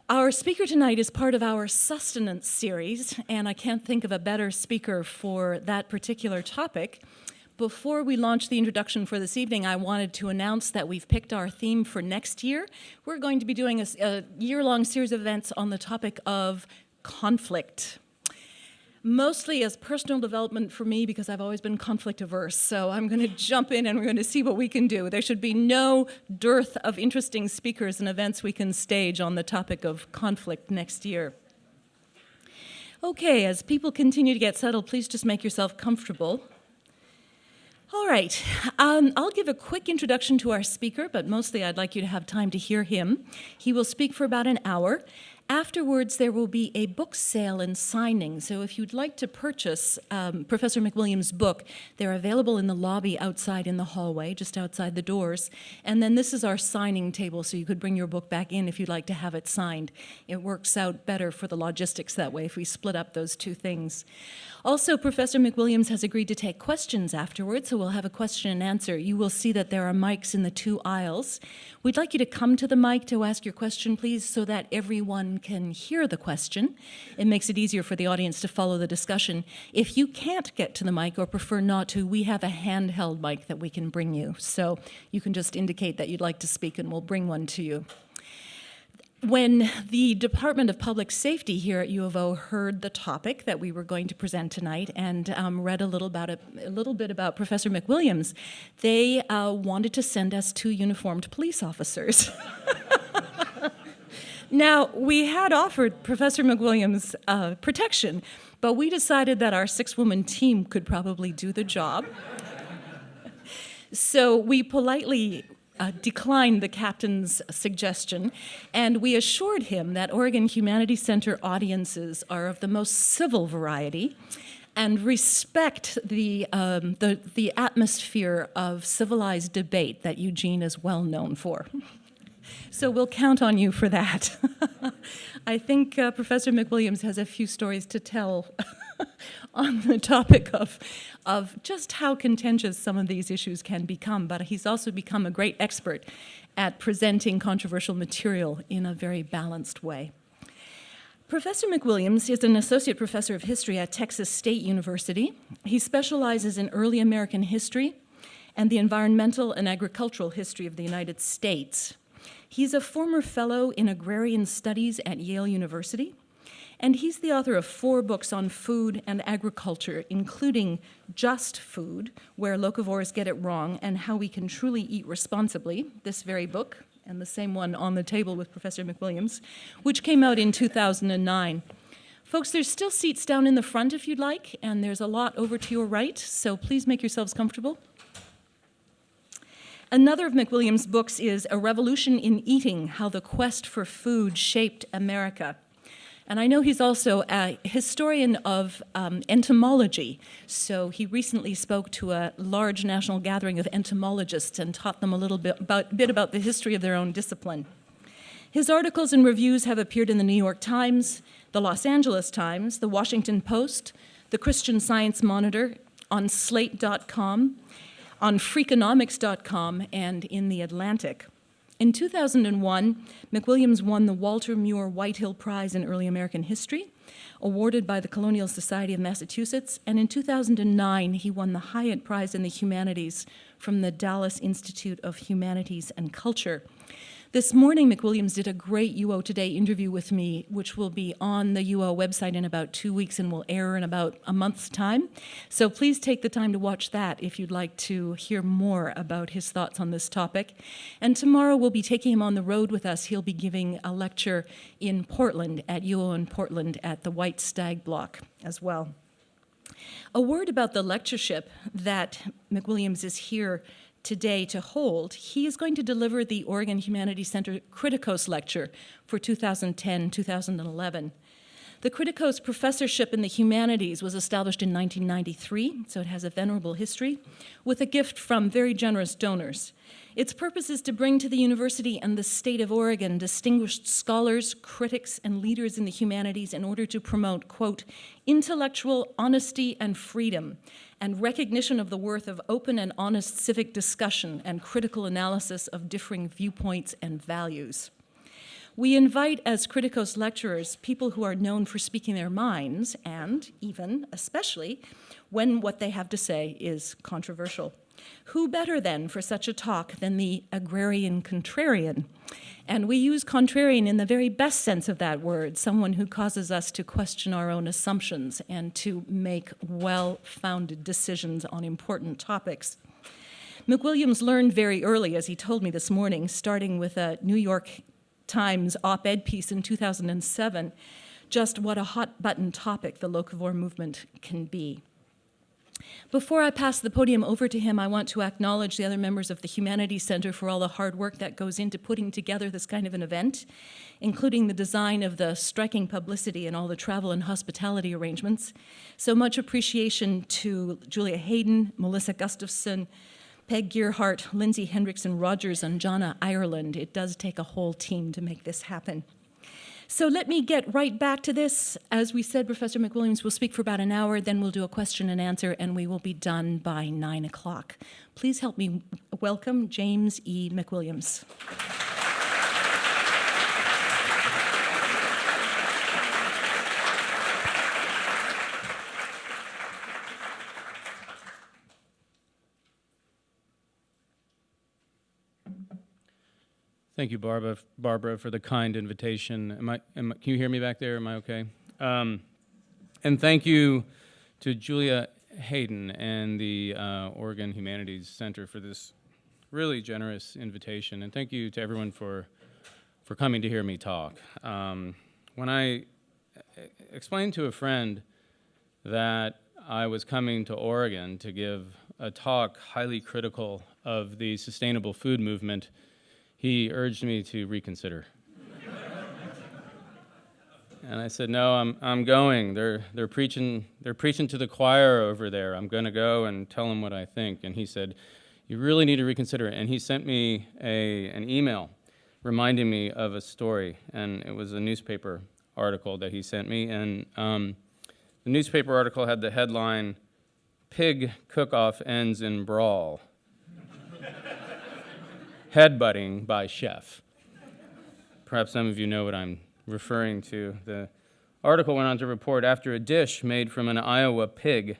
Our speaker tonight is part of our sustenance series, and I can't think of a better speaker for that particular topic. Before we launch the introduction for this evening, I wanted to announce that we've picked our theme for next year. We're going to be doing a year-long series of events on the topic of conflict. Mostly as personal development for me, because I've always been conflict averse. So I'm going to jump in and we're going to see what we can do. There should be no dearth of interesting speakers and events we can stage on the topic of conflict next year. Okay, as people continue to get settled, please just make yourself comfortable. All right, I'll give a quick introduction to our speaker, but mostly I'd like you to have time to hear him. He will speak for about an hour. Afterwards, there will be a book sale and signing. So if you'd like to purchase Professor McWILLIAMS' book, they're available in the lobby outside in the hallway, just outside the doors. And then this is our signing table, so you could bring your book back in if you'd like to have it signed. It works out better for the logistics that way if we split up those two things. Also, Professor McWILLIAMS has agreed to take questions afterwards, so we'll have a question and answer. You will see that there are mics in the two aisles. We'd like you to come to the mic to ask your question, please, so that everyone can hear the question. It makes it easier for the audience to follow the discussion. If you can't get to the mic or prefer not to, we have a handheld mic that we can bring you. So you can just indicate that you'd like to speak and we'll bring one to you. When the Department of Public Safety here at U of O heard the topic that we were going to present tonight and read a little bit about Professor McWILLIAMS, they wanted to send us 2 uniformed police officers. Now, we had offered Professor McWILLIAMS protection, but we decided that our 6-woman team could probably do the job. So we politely declined the captain's suggestion, and we assured him that Oregon Humanities Center audiences are of the most civil variety and respect the atmosphere of civilized debate that Eugene is well known for. So we'll count on you for that. I think Professor McWILLIAMS has a few stories to tell on the topic of just how contentious some of these issues can become, but he's also become a great expert at presenting controversial material in a very balanced way. Professor McWILLIAMS is an associate professor of history at Texas State University. He specializes in early American history and the environmental and agricultural history of the United States. He's a former fellow in agrarian studies at Yale University, and he's the author of 4 books on food and agriculture, including Just Food, Where Locavores Get It Wrong, and How We Can Truly Eat Responsibly, this very book, and the same one on the table with Professor McWILLIAMS, which came out in 2009. Folks, there's still seats down in the front if you'd like, and there's a lot over to your right, so please make yourselves comfortable. Another of McWILLIAMS' books is A Revolution in Eating, How the Quest for Food Shaped America. And I know he's also a historian of entomology, so he recently spoke to a large national gathering of entomologists and taught them a little bit about the history of their own discipline. His articles and reviews have appeared in the New York Times, the Los Angeles Times, the Washington Post, the Christian Science Monitor, on Slate.com, on Freakonomics.com, and in The Atlantic. In 2001, McWILLIAMS won the Walter Muir Whitehill Prize in Early American History, awarded by the Colonial Society of Massachusetts, and in 2009, he won the Hiett Prize in the Humanities from the Dallas Institute of Humanities and Culture. This morning, McWILLIAMS did a great UO Today interview with me, which will be on the UO website in about 2 weeks and will air in about a month's time. So please take the time to watch that if you'd like to hear more about his thoughts on this topic. And tomorrow we'll be taking him on the road with us. He'll be giving a lecture in Portland, at UO in Portland, at the White Stag Block as well. A word about the lectureship that McWILLIAMS is here today to hold. He is going to deliver the Oregon Humanities Center Criticos Lecture for 2010-2011. The Criticos Professorship in the Humanities was established in 1993, so it has a venerable history, with a gift from very generous donors. Its purpose is to bring to the university and the state of Oregon distinguished scholars, critics, and leaders in the humanities in order to promote, quote, intellectual honesty and freedom, and recognition of the worth of open and honest civic discussion and critical analysis of differing viewpoints and values. We invite as Criticos lecturers people who are known for speaking their minds and even, especially, when what they have to say is controversial. Who better then for such a talk than the agrarian contrarian? And we use contrarian in the very best sense of that word, someone who causes us to question our own assumptions and to make well-founded decisions on important topics. McWILLIAMS learned very early, as he told me this morning, starting with a New York Times op-ed piece in 2007, just what a hot-button topic the locavore movement can be. Before I pass the podium over to him, I want to acknowledge the other members of the Humanities Center for all the hard work that goes into putting together this kind of an event, including the design of the striking publicity and all the travel and hospitality arrangements. So much appreciation to Julia Hayden, Melissa Gustafson, Peg Gearhart, Lindsay Hendrickson Rogers, and Jonna Ireland. It does take a whole team to make this happen. So let me get right back to this. As we said, Professor McWILLIAMS will speak for about an hour, then we'll do a question and answer, and we will be done by 9 o'clock. Please help me welcome James E. McWILLIAMS. Thank you, Barbara, for the kind invitation. Can you hear me back there? Am I okay? And thank you to Julia Hayden and the Oregon Humanities Center for this really generous invitation. And thank you to everyone for coming to hear me talk. When I explained to a friend that I was coming to Oregon to give a talk highly critical of the sustainable food movement, he urged me to reconsider. And I said, no, I'm going. They're preaching to the choir over there. I'm going to go and tell them what I think. And he said, you really need to reconsider it. And he sent me an email reminding me of a story. And it was a newspaper article that he sent me. And the newspaper article had the headline, "Pig Cook-Off Ends in Brawl. Headbutting by chef." Perhaps some of you know what I'm referring to. The article went on to report after a dish made from an Iowa pig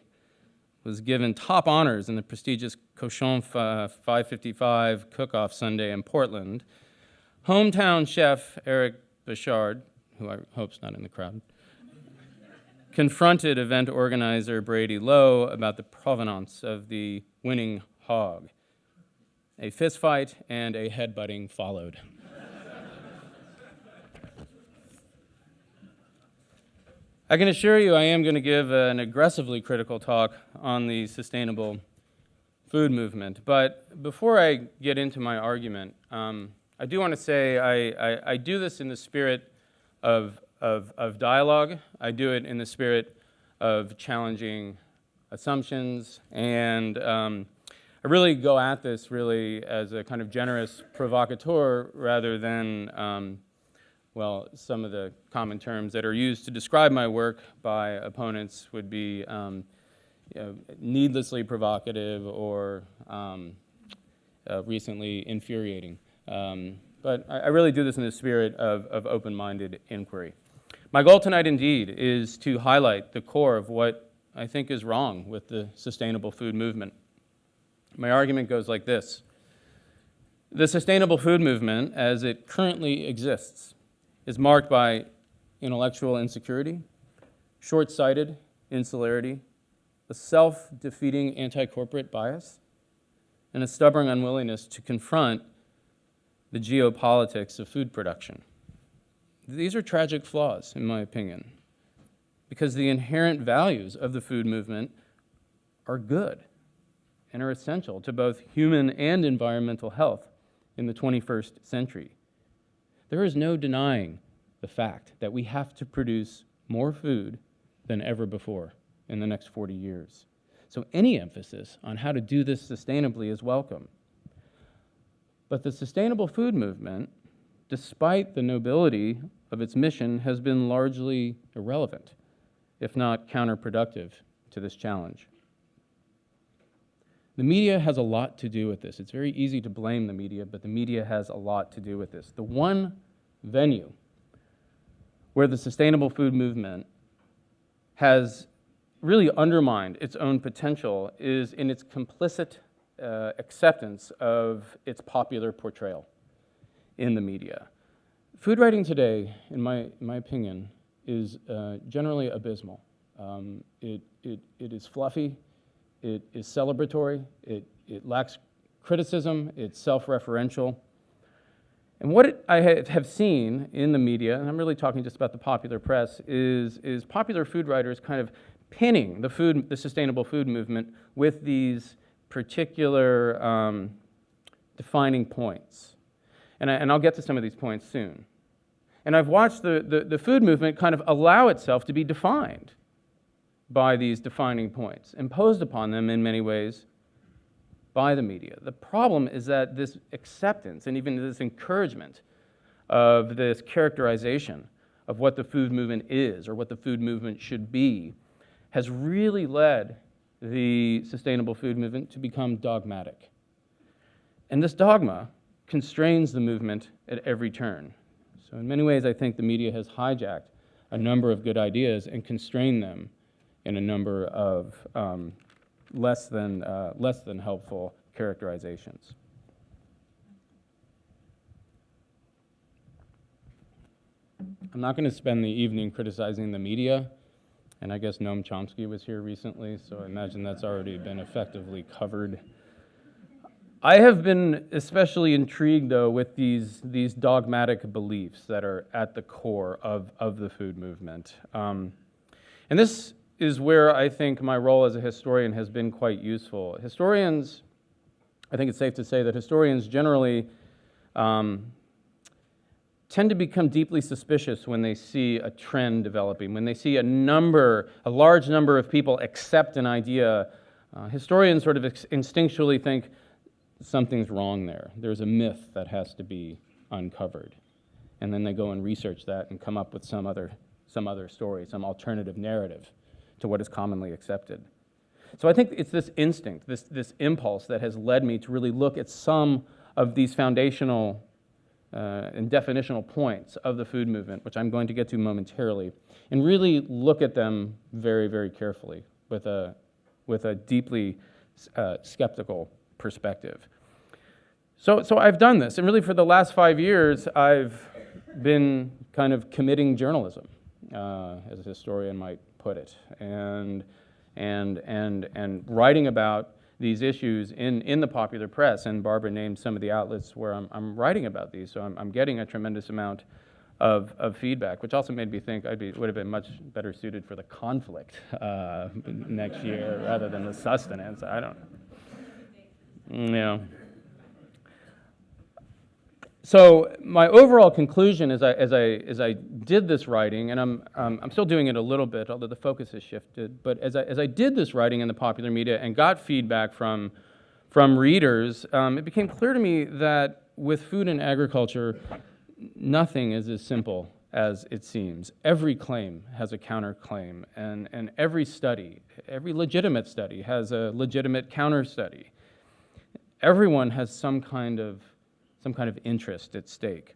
was given top honors in the prestigious Cochon 555 Cook-Off Sunday in Portland, hometown chef Eric Bichard, who I hope's not in the crowd, confronted event organizer Brady Lowe about the provenance of the winning hog. A fistfight and a headbutting followed. I can assure you I am going to give an aggressively critical talk on the sustainable food movement. But before I get into my argument, I do want to say I do this in the spirit of dialogue. I do it in the spirit of challenging assumptions, and I really go at this really as a kind of generous provocateur rather than, well, some of the common terms that are used to describe my work by opponents would be needlessly provocative or recently infuriating. But I really do this in the spirit of open-minded inquiry. My goal tonight, indeed, is to highlight the core of what I think is wrong with the sustainable food movement. My argument goes like this. The sustainable food movement, as it currently exists, is marked by intellectual insecurity, short-sighted insularity, a self-defeating anti-corporate bias, and a stubborn unwillingness to confront the geopolitics of food production. These are tragic flaws, in my opinion, because the inherent values of the food movement are good and are essential to both human and environmental health in the 21st century. There is no denying the fact that we have to produce more food than ever before in the next 40 years. So any emphasis on how to do this sustainably is welcome. But the sustainable food movement, despite the nobility of its mission, has been largely irrelevant, if not counterproductive, to this challenge. The media has a lot to do with this. It's very easy to blame the media, but the media has a lot to do with this. The one venue where the sustainable food movement has really undermined its own potential is in its complicit acceptance of its popular portrayal in the media. Food writing today, in my opinion, is generally abysmal. It is fluffy, it is celebratory, it lacks criticism, it's self-referential. And what I have seen in the media, and I'm really talking just about the popular press, is popular food writers kind of pinning the sustainable food movement with these particular defining points. And I'll get to some of these points soon. And I've watched the food movement kind of allow itself to be defined by these defining points, imposed upon them in many ways by the media. The problem is that this acceptance and even this encouragement of this characterization of what the food movement is or what the food movement should be has really led the sustainable food movement to become dogmatic. And this dogma constrains the movement at every turn. So in many ways, I think the media has hijacked a number of good ideas and constrained them in a number of less than helpful characterizations. I'm not going to spend the evening criticizing the media, and I guess Noam Chomsky was here recently, so I imagine that's already been effectively covered. I have been especially intrigued, though, with these dogmatic beliefs that are at the core of the food movement. And this is where I think my role as a historian has been quite useful. Historians, I think it's safe to say that historians generally tend to become deeply suspicious when they see a trend developing, when they see a large number of people accept an idea. Historians sort of instinctually think something's wrong there. There's a myth that has to be uncovered. And then they go and research that and come up with some other story, some alternative narrative to what is commonly accepted. So I think it's this instinct, this impulse that has led me to really look at some of these foundational and definitional points of the food movement, which I'm going to get to momentarily, and really look at them very, very carefully with a deeply skeptical perspective. So I've done this, and really for the last 5 years, I've been kind of committing journalism, as a historian might put it, and writing about these issues in the popular press. And Barbara named some of the outlets where I'm writing about these, so I'm getting a tremendous amount of feedback, which also made me think would have been much better suited for the conflict next year rather than the sustenance. I don't know. So my overall conclusion as I did this writing, and I'm still doing it a little bit, although the focus has shifted, but as I did this writing in the popular media and got feedback from readers, it became clear to me that with food and agriculture, nothing is as simple as it seems. Every claim has a counterclaim, and every study, every legitimate study has a legitimate counter study. Everyone has some kind of interest at stake.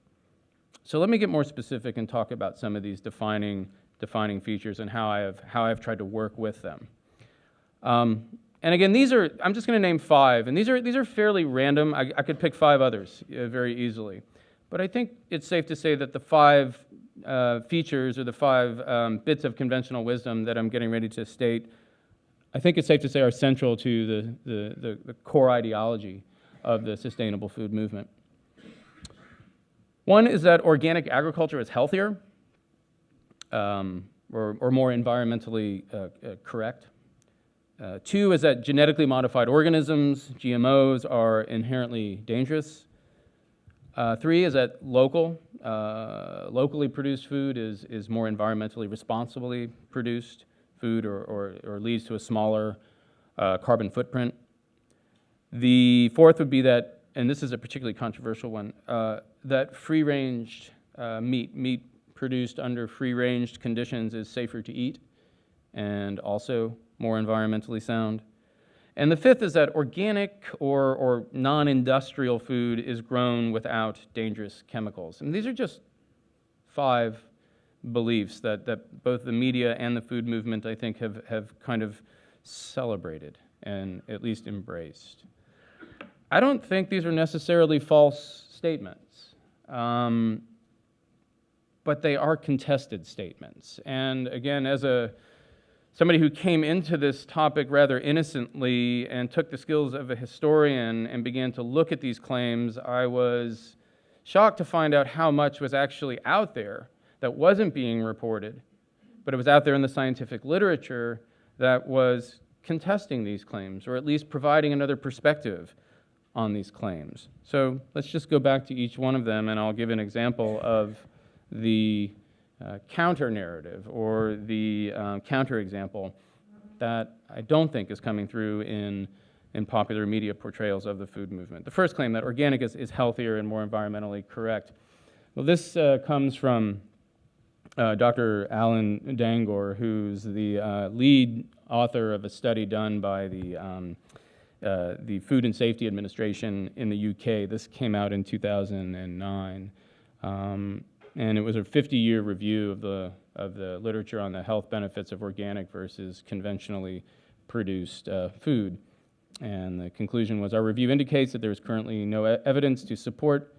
So let me get more specific and talk about some of these defining features and how I've tried to work with them. And again, I'm just going to name 5, and these are fairly random. I could pick 5 others very easily, but I think it's safe to say that the 5 features or the 5 bits of conventional wisdom that I'm getting ready to state, I think it's safe to say are central to the core ideology of the sustainable food movement. One is that organic agriculture is healthier or more environmentally correct. 2 is that genetically modified organisms, GMOs, are inherently dangerous. 3 is that locally produced food is more environmentally responsibly produced food or leads to a smaller carbon footprint. The 4th would be that, and this is a particularly controversial one, that free-range meat produced under free-range conditions is safer to eat and also more environmentally sound. And the 5th is that organic or non-industrial food is grown without dangerous chemicals. And these are just 5 beliefs that both the media and the food movement, I think, have kind of celebrated and at least embraced. I don't think these are necessarily false statements, but they are contested statements. And again, as somebody who came into this topic rather innocently and took the skills of a historian and began to look at these claims, I was shocked to find out how much was actually out there that wasn't being reported, but it was out there in the scientific literature that was contesting these claims, or at least providing another perspective on these claims. So let's just go back to each one of them, and I'll give an example of the counter-narrative or the counter-example that I don't think is coming through in popular media portrayals of the food movement. The first claim, that organic is healthier and more environmentally correct. Well, this comes from Dr. Alan Dangor, who's the lead author of a study done by the Food and Safety Administration in the UK. This came out in 2009. And it was a 50-year review of the literature on the health benefits of organic versus conventionally produced food. And the conclusion was, our review indicates that there is currently no evidence to support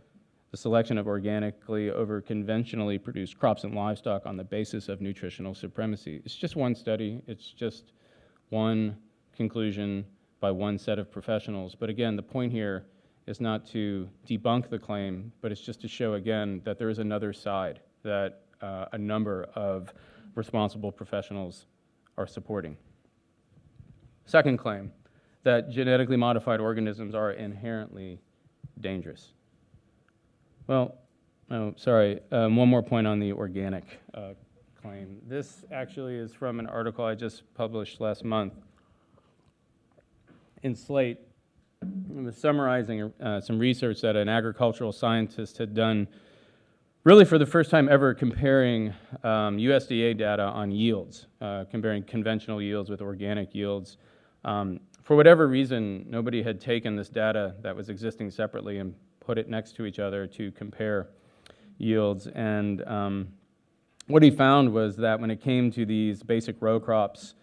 the selection of organically over conventionally produced crops and livestock on the basis of nutritional supremacy. It's just one study. It's just one conclusion by one set of professionals. But again, the point here is not to debunk the claim, but it's just to show again that there is another side that a number of responsible professionals are supporting. Second claim, that genetically modified organisms are inherently dangerous. Well, one more point on the organic claim. This actually is from an article I just published last month in Slate. It was summarizing some research that an agricultural scientist had done, really for the first time ever, comparing USDA data on yields, comparing conventional yields with organic yields. For whatever reason, nobody had taken this data that was existing separately and put it next to each other to compare yields. And what he found was that when it came to these basic row crops,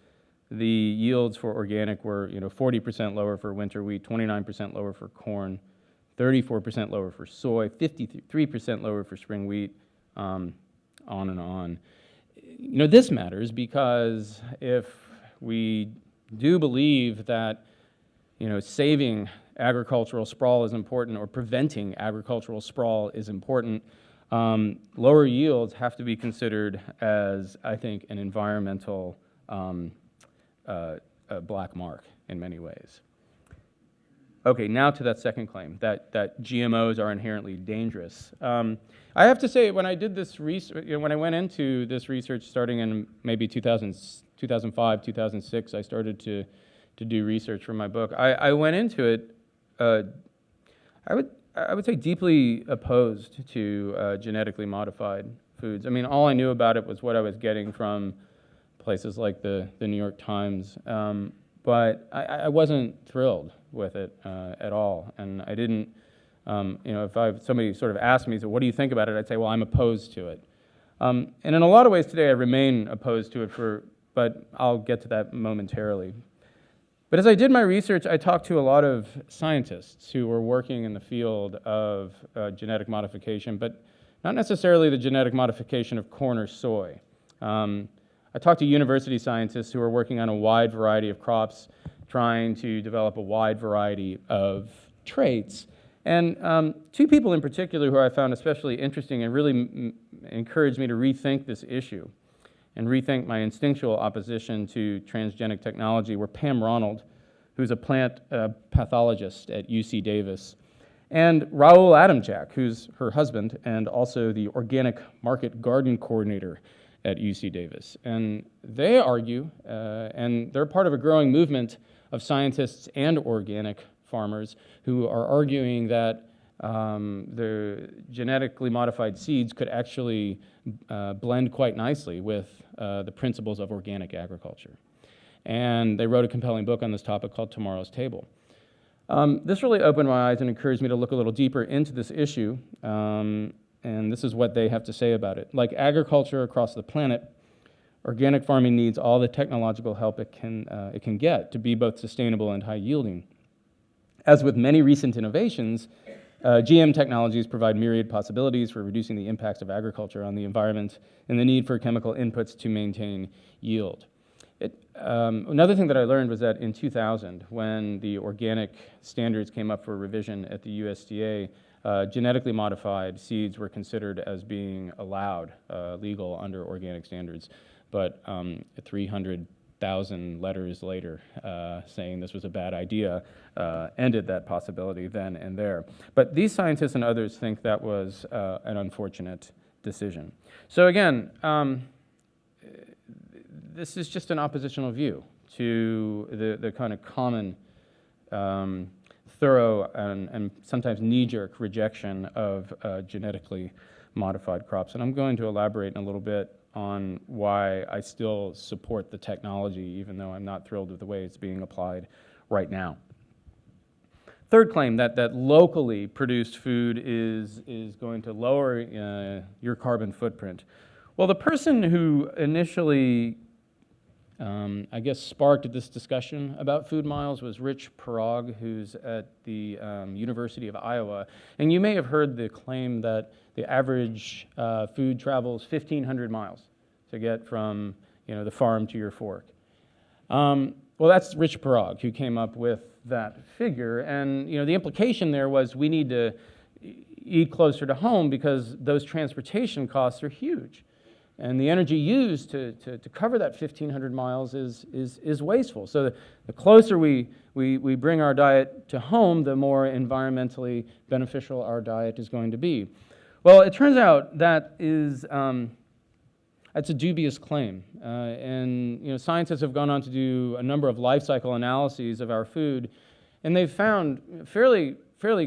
the yields for organic were 40% lower for winter wheat, 29% lower for corn, 34% lower for soy, 53% lower for spring wheat, on and on. This matters because if we do believe that saving agricultural sprawl is important, or preventing agricultural sprawl is important, lower yields have to be considered as, I think, an environmental black mark in many ways. Okay, now to that second claim, that GMOs are inherently dangerous. I have to say, when I did this research, when I went into this research starting in maybe 2005, 2006, I started to do research for my book. I went into it, I would say, deeply opposed to genetically modified foods. I mean, all I knew about it was what I was getting from places like the New York Times, but I wasn't thrilled with it at all. And I didn't, if somebody sort of asked me, so what do you think about it? I'd say, well, I'm opposed to it. And in a lot of ways today, I remain opposed to it, but I'll get to that momentarily. But as I did my research, I talked to a lot of scientists who were working in the field of genetic modification, but not necessarily the genetic modification of corn or soy. I talked to university scientists who are working on a wide variety of crops, trying to develop a wide variety of traits. And two people in particular who I found especially interesting and really encouraged me to rethink this issue and rethink my instinctual opposition to transgenic technology were Pam Ronald, who's a plant pathologist at UC Davis, and Raul Adamczak, who's her husband and also the organic market garden coordinator at UC Davis. And they argue, and they're part of a growing movement of scientists and organic farmers who are arguing that the genetically modified seeds could actually blend quite nicely with the principles of organic agriculture. And they wrote a compelling book on this topic called Tomorrow's Table. This really opened my eyes and encouraged me to look a little deeper into this issue. And this is what they have to say about it. Like agriculture across the planet, organic farming needs all the technological help it can get to be both sustainable and high yielding. As with many recent innovations, GM technologies provide myriad possibilities for reducing the impacts of agriculture on the environment and the need for chemical inputs to maintain yield. Another thing that I learned was that in 2000, when the organic standards came up for revision at the USDA, genetically modified seeds were considered as being allowed, legal under organic standards. But 300,000 letters later saying this was a bad idea ended that possibility then and there. But these scientists and others think that was an unfortunate decision. So again, this is just an oppositional view to the kind of common thorough and sometimes knee-jerk rejection of genetically modified crops. And I'm going to elaborate in a little bit on why I still support the technology, even though I'm not thrilled with the way it's being applied right now. Third claim, that locally produced food is going to lower your carbon footprint. Well, the person who initially I guess sparked this discussion about food miles was Rich Parag, who's at the University of Iowa. And you may have heard the claim that the average food travels 1,500 miles to get from the farm to your fork. Well, that's Rich Parag who came up with that figure. And the implication there was we need to eat closer to home because those transportation costs are huge. And the energy used to cover that 1,500 miles is wasteful. So the closer we bring our diet to home, the more environmentally beneficial our diet is going to be. Well, it turns out that that's a dubious claim. And scientists have gone on to do a number of life cycle analyses of our food, and they've found fairly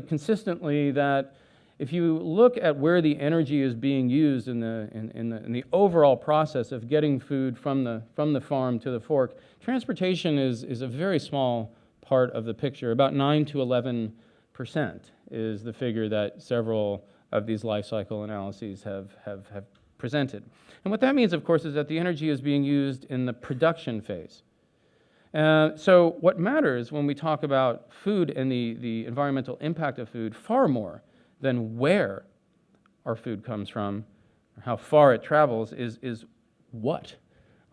consistently that if you look at where the energy is being used in the overall process of getting food from the farm to the fork, transportation is a very small part of the picture. About 9 to 11% is the figure that several of these life cycle analyses have presented. And what that means, of course, is that the energy is being used in the production phase. So what matters when we talk about food and the environmental impact of food far more than where our food comes from, or how far it travels, is what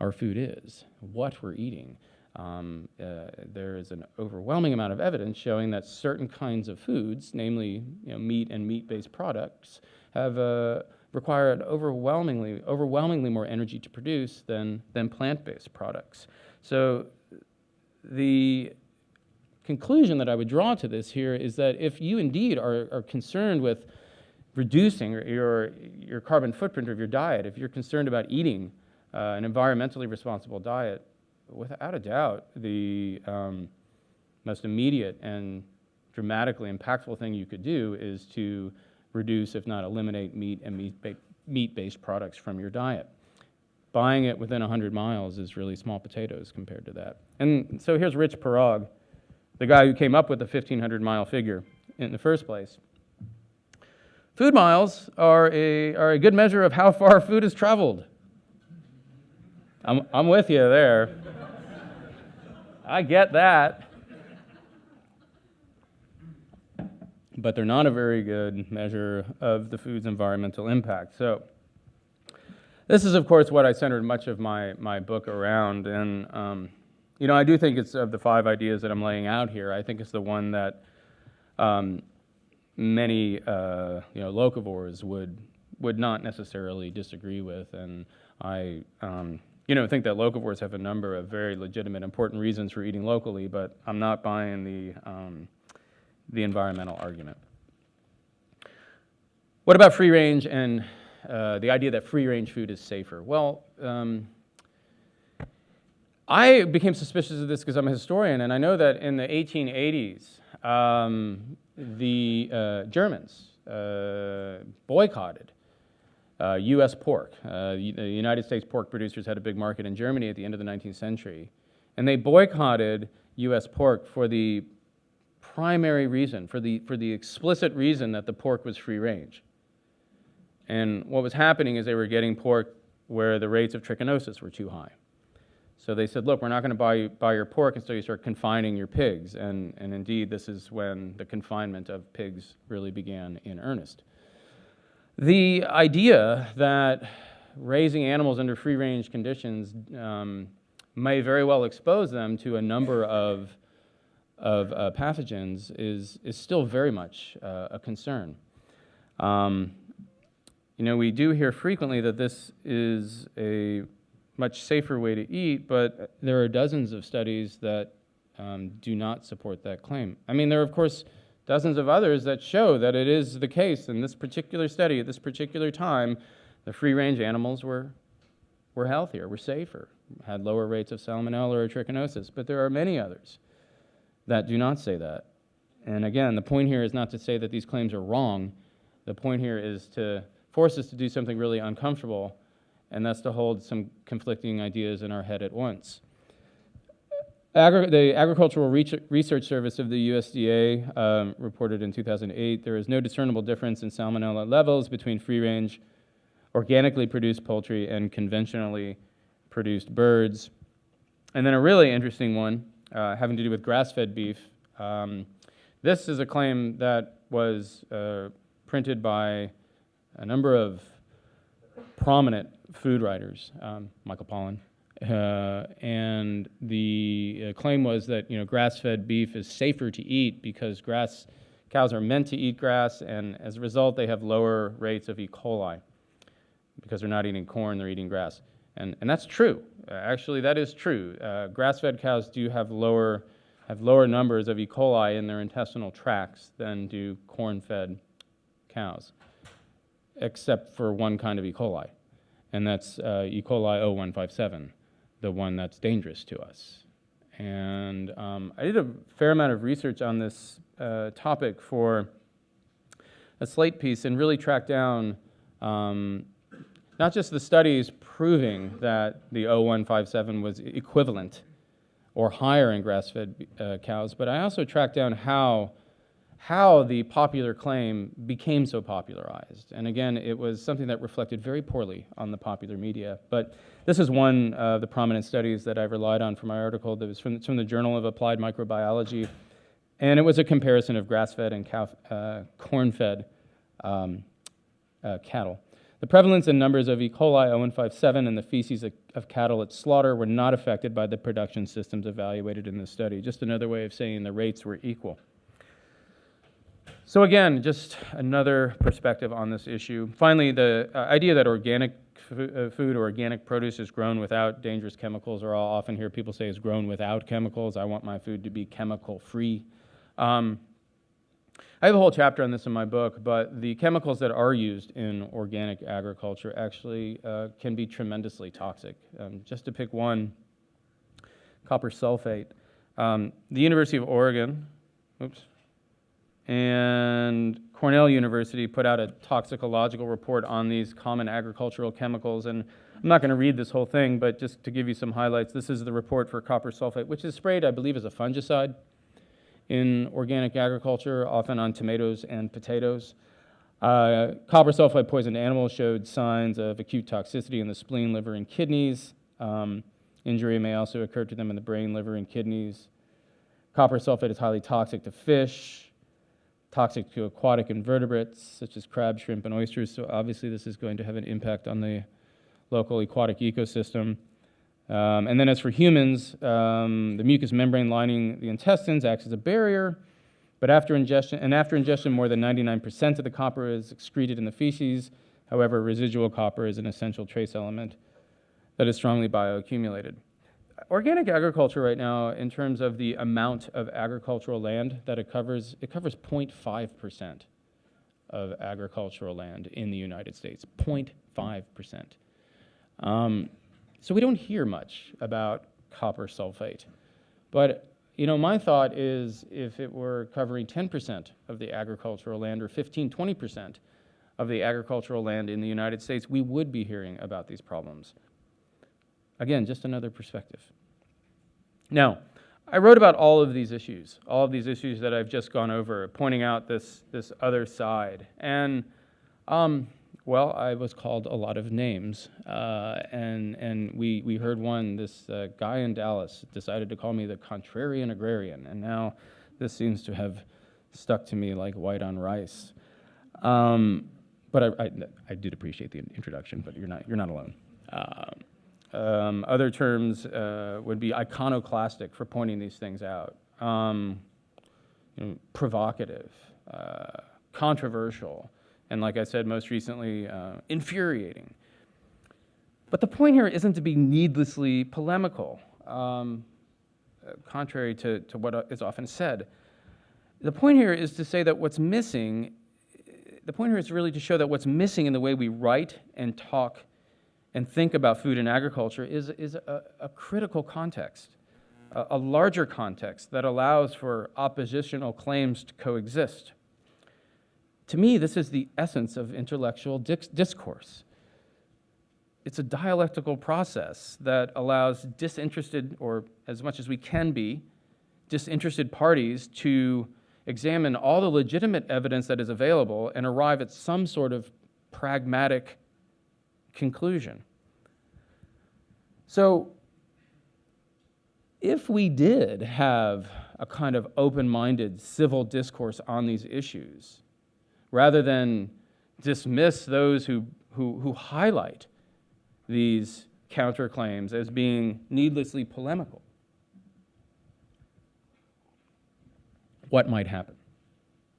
our food is, what we're eating. There is an overwhelming amount of evidence showing that certain kinds of foods, namely meat and meat-based products, have required overwhelmingly more energy to produce than plant-based products. So the conclusion that I would draw to this here is that if you indeed are concerned with reducing your carbon footprint of your diet, if you're concerned about eating an environmentally responsible diet, without a doubt, the most immediate and dramatically impactful thing you could do is to reduce, if not eliminate, meat and meat-based products from your diet. Buying it within 100 miles is really small potatoes compared to that. And so here's Rich Parag, the guy who came up with the 1,500-mile figure in the first place. Food miles are a good measure of how far food has traveled. I'm with you there. I get that. But they're not a very good measure of the food's environmental impact. So this is, of course, what I centered much of my book around. And I do think it's of the 5 ideas that I'm laying out here, I think it's the one that many locavores would not necessarily disagree with. And I think that locavores have a number of very legitimate, important reasons for eating locally, but I'm not buying the environmental argument. What about free range and the idea that free range food is safer? Well, I became suspicious of this because I'm a historian, and I know that in the 1880s, the Germans boycotted U.S. pork. The United States pork producers had a big market in Germany at the end of the 19th century, and they boycotted U.S. pork for the primary reason, for the explicit reason that the pork was free range. And what was happening is they were getting pork where the rates of trichinosis were too high. So they said, look, we're not going to buy your pork until you start confining your pigs. And indeed, this is when the confinement of pigs really began in earnest. The idea that raising animals under free-range conditions may very well expose them to a number of pathogens is still very much a concern. We do hear frequently that this is a much safer way to eat, but there are dozens of studies that do not support that claim. I mean, there are, of course, dozens of others that show that it is the case. In this particular study, at this particular time, the free-range animals were healthier, were safer, had lower rates of salmonella or trichinosis, but there are many others that do not say that. And again, the point here is not to say that these claims are wrong. The point here is to force us to do something really uncomfortable, and that's to hold some conflicting ideas in our head at once. The Agricultural Research Service of the USDA reported in 2008, there is no discernible difference in salmonella levels between free-range, organically produced poultry and conventionally produced birds. And then a really interesting one having to do with grass-fed beef. This is a claim that was printed by a number of prominent food writers, Michael Pollan, and the claim was that grass-fed beef is safer to eat because cows are meant to eat grass, and as a result they have lower rates of E. coli because they're not eating corn, they're eating grass. And that's true. Actually, that is true. Grass-fed cows do have lower numbers of E. coli in their intestinal tracts than do corn-fed cows, except for one kind of E. coli, and that's E. coli 0157, the one that's dangerous to us. And I did a fair amount of research on this topic for a Slate piece and really tracked down not just the studies proving that the 0157 was equivalent or higher in grass-fed cows, but I also tracked down how the popular claim became so popularized. And again, it was something that reflected very poorly on the popular media. But this is one of the prominent studies that I relied on for my article that was from the Journal of Applied Microbiology. And it was a comparison of grass-fed and corn-fed cattle. The prevalence and numbers of E. coli 0157 in the feces of cattle at slaughter were not affected by the production systems evaluated in this study. Just another way of saying the rates were equal. So again, just another perspective on this issue. Finally, the idea that organic food or organic produce is grown without dangerous chemicals, or I'll often hear people say is grown without chemicals. I want my food to be chemical-free. I have a whole chapter on this in my book, but the chemicals that are used in organic agriculture actually can be tremendously toxic. Just to pick one, copper sulfate. The University of Oregon, and Cornell University put out a toxicological report on these common agricultural chemicals, and I'm not going to read this whole thing, but just to give you some highlights, this is the report for copper sulfate, which is sprayed, I believe, as a fungicide in organic agriculture, often on tomatoes and potatoes. Copper sulfate poisoned animals showed signs of acute toxicity in the spleen, liver, and kidneys. Injury may also occur to them in the brain, liver, and kidneys. Copper sulfate is highly toxic to fish, toxic to aquatic invertebrates, such as crab, shrimp, and oysters, so obviously this is going to have an impact on the local aquatic ecosystem. And then as for humans, the mucous membrane lining the intestines acts as a barrier, but after ingestion, more than 99% of the copper is excreted in the feces. However, residual copper is an essential trace element that is strongly bioaccumulated. Organic agriculture right now, in terms of the amount of agricultural land that it covers 0.5% of agricultural land in the United States, 0.5%. So we don't hear much about copper sulfate. But, my thought is if it were covering 10% of the agricultural land or 15-20% of the agricultural land in the United States, we would be hearing about these problems. Again, just another perspective. Now, I wrote about all of these issues that I've just gone over, pointing out this other side. And Well, I was called a lot of names, and we heard one. This guy in Dallas decided to call me the contrarian agrarian, and now this seems to have stuck to me like white on rice. But I did appreciate the introduction, but you're not alone. Other terms would be iconoclastic for pointing these things out, provocative, controversial, and like I said, most recently, infuriating. But the point here isn't to be needlessly polemical, contrary to what is often said. The point here is to say that what's missing, the point here is really to show that what's missing in the way we write and talk and think about food and agriculture is a critical context, a larger context that allows for oppositional claims to coexist. To me, this is the essence of intellectual discourse. It's a dialectical process that allows disinterested, or as much as we can be, disinterested parties to examine all the legitimate evidence that is available and arrive at some sort of pragmatic conclusion. So, if we did have a kind of open-minded civil discourse on these issues, rather than dismiss those who highlight these counterclaims as being needlessly polemical, what might happen?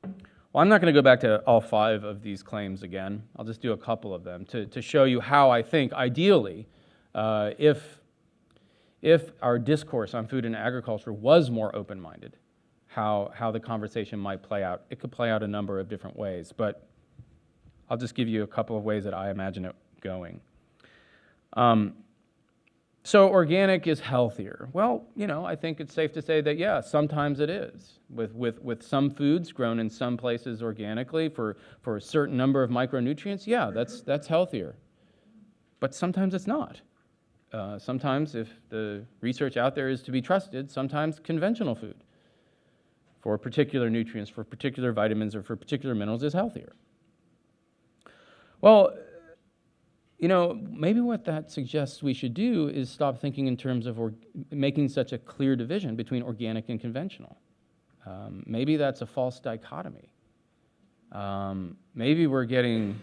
Well, I'm not going to go back to all 5 of these claims again. I'll just do a couple of them to show you how I think, ideally, if our discourse on food and agriculture was more open-minded, how the conversation might play out. It could play out a number of different ways, but I'll just give you a couple of ways that I imagine it going. So organic is healthier. Well, I think it's safe to say that, yeah, sometimes it is. With some foods grown in some places organically for a certain number of micronutrients, yeah, that's healthier. But sometimes it's not. Sometimes, if the research out there is to be trusted, sometimes conventional food for particular nutrients, for particular vitamins, or for particular minerals is healthier. Well, maybe what that suggests we should do is stop thinking in terms of making such a clear division between organic and conventional. Maybe that's a false dichotomy. Maybe we're getting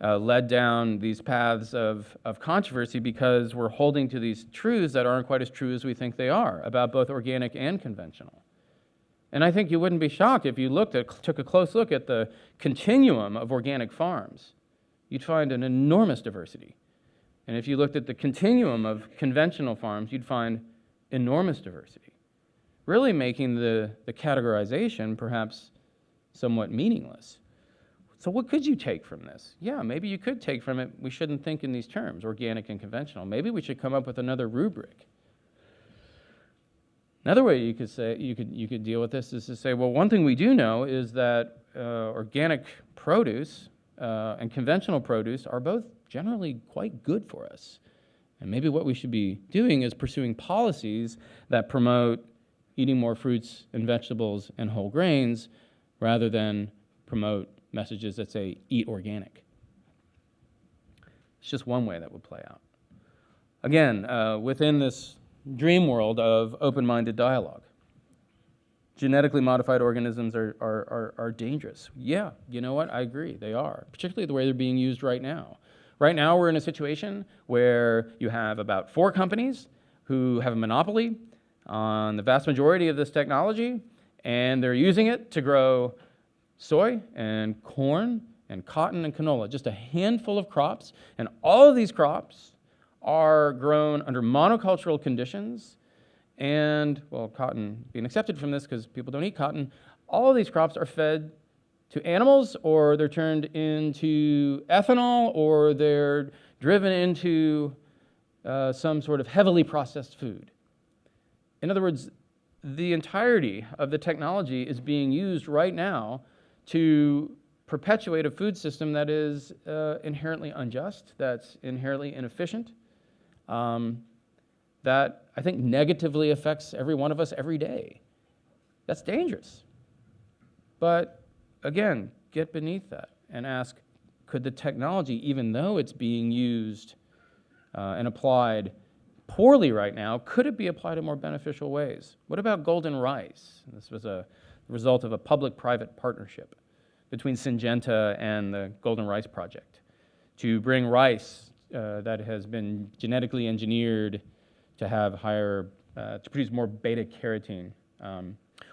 led down these paths of controversy because we're holding to these truths that aren't quite as true as we think they are about both organic and conventional. And I think you wouldn't be shocked if you took a close look at the continuum of organic farms. You'd find an enormous diversity. And if you looked at the continuum of conventional farms, you'd find enormous diversity, really making the categorization perhaps somewhat meaningless. So what could you take from this? Yeah, maybe you could take from it, we shouldn't think in these terms, organic and conventional. Maybe we should come up with another rubric. Another way you could deal with this is to say, well, one thing we do know is that organic produce and conventional produce are both generally quite good for us. And maybe what we should be doing is pursuing policies that promote eating more fruits and vegetables and whole grains rather than promote messages that say, eat organic. It's just one way that would play out. Again, within this dream world of open-minded dialogue, genetically modified organisms are dangerous. Yeah, you know what? I agree, they are, particularly the way they're being used right now. Right now, we're in a situation where you have about 4 companies who have a monopoly on the vast majority of this technology, and they're using it to grow soy and corn and cotton and canola, just a handful of crops, and all of these crops are grown under monocultural conditions, and, well, cotton being accepted from this because people don't eat cotton, all of these crops are fed to animals, or they're turned into ethanol, or they're driven into some sort of heavily processed food. In other words, the entirety of the technology is being used right now to perpetuate a food system that is inherently unjust, that's inherently inefficient, that I think negatively affects every one of us every day. That's dangerous. But again, get beneath that and ask, could the technology, even though it's being used and applied poorly right now, could it be applied in more beneficial ways? What about golden rice? This was a result of a public-private partnership between Syngenta and the Golden Rice Project to bring rice that has been genetically engineered to have to produce more beta-carotene,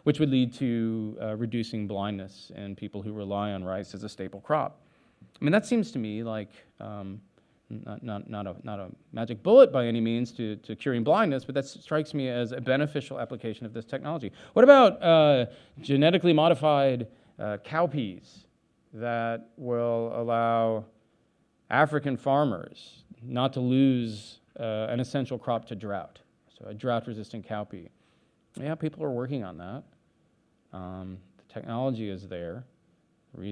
which would lead to reducing blindness in people who rely on rice as a staple crop. I mean, that seems to me like not a magic bullet by any means to curing blindness, but that strikes me as a beneficial application of this technology. What about genetically modified cowpeas that will allow African farmers not to lose an essential crop to drought? So a drought-resistant cowpea. Yeah, people are working on that. The technology is there.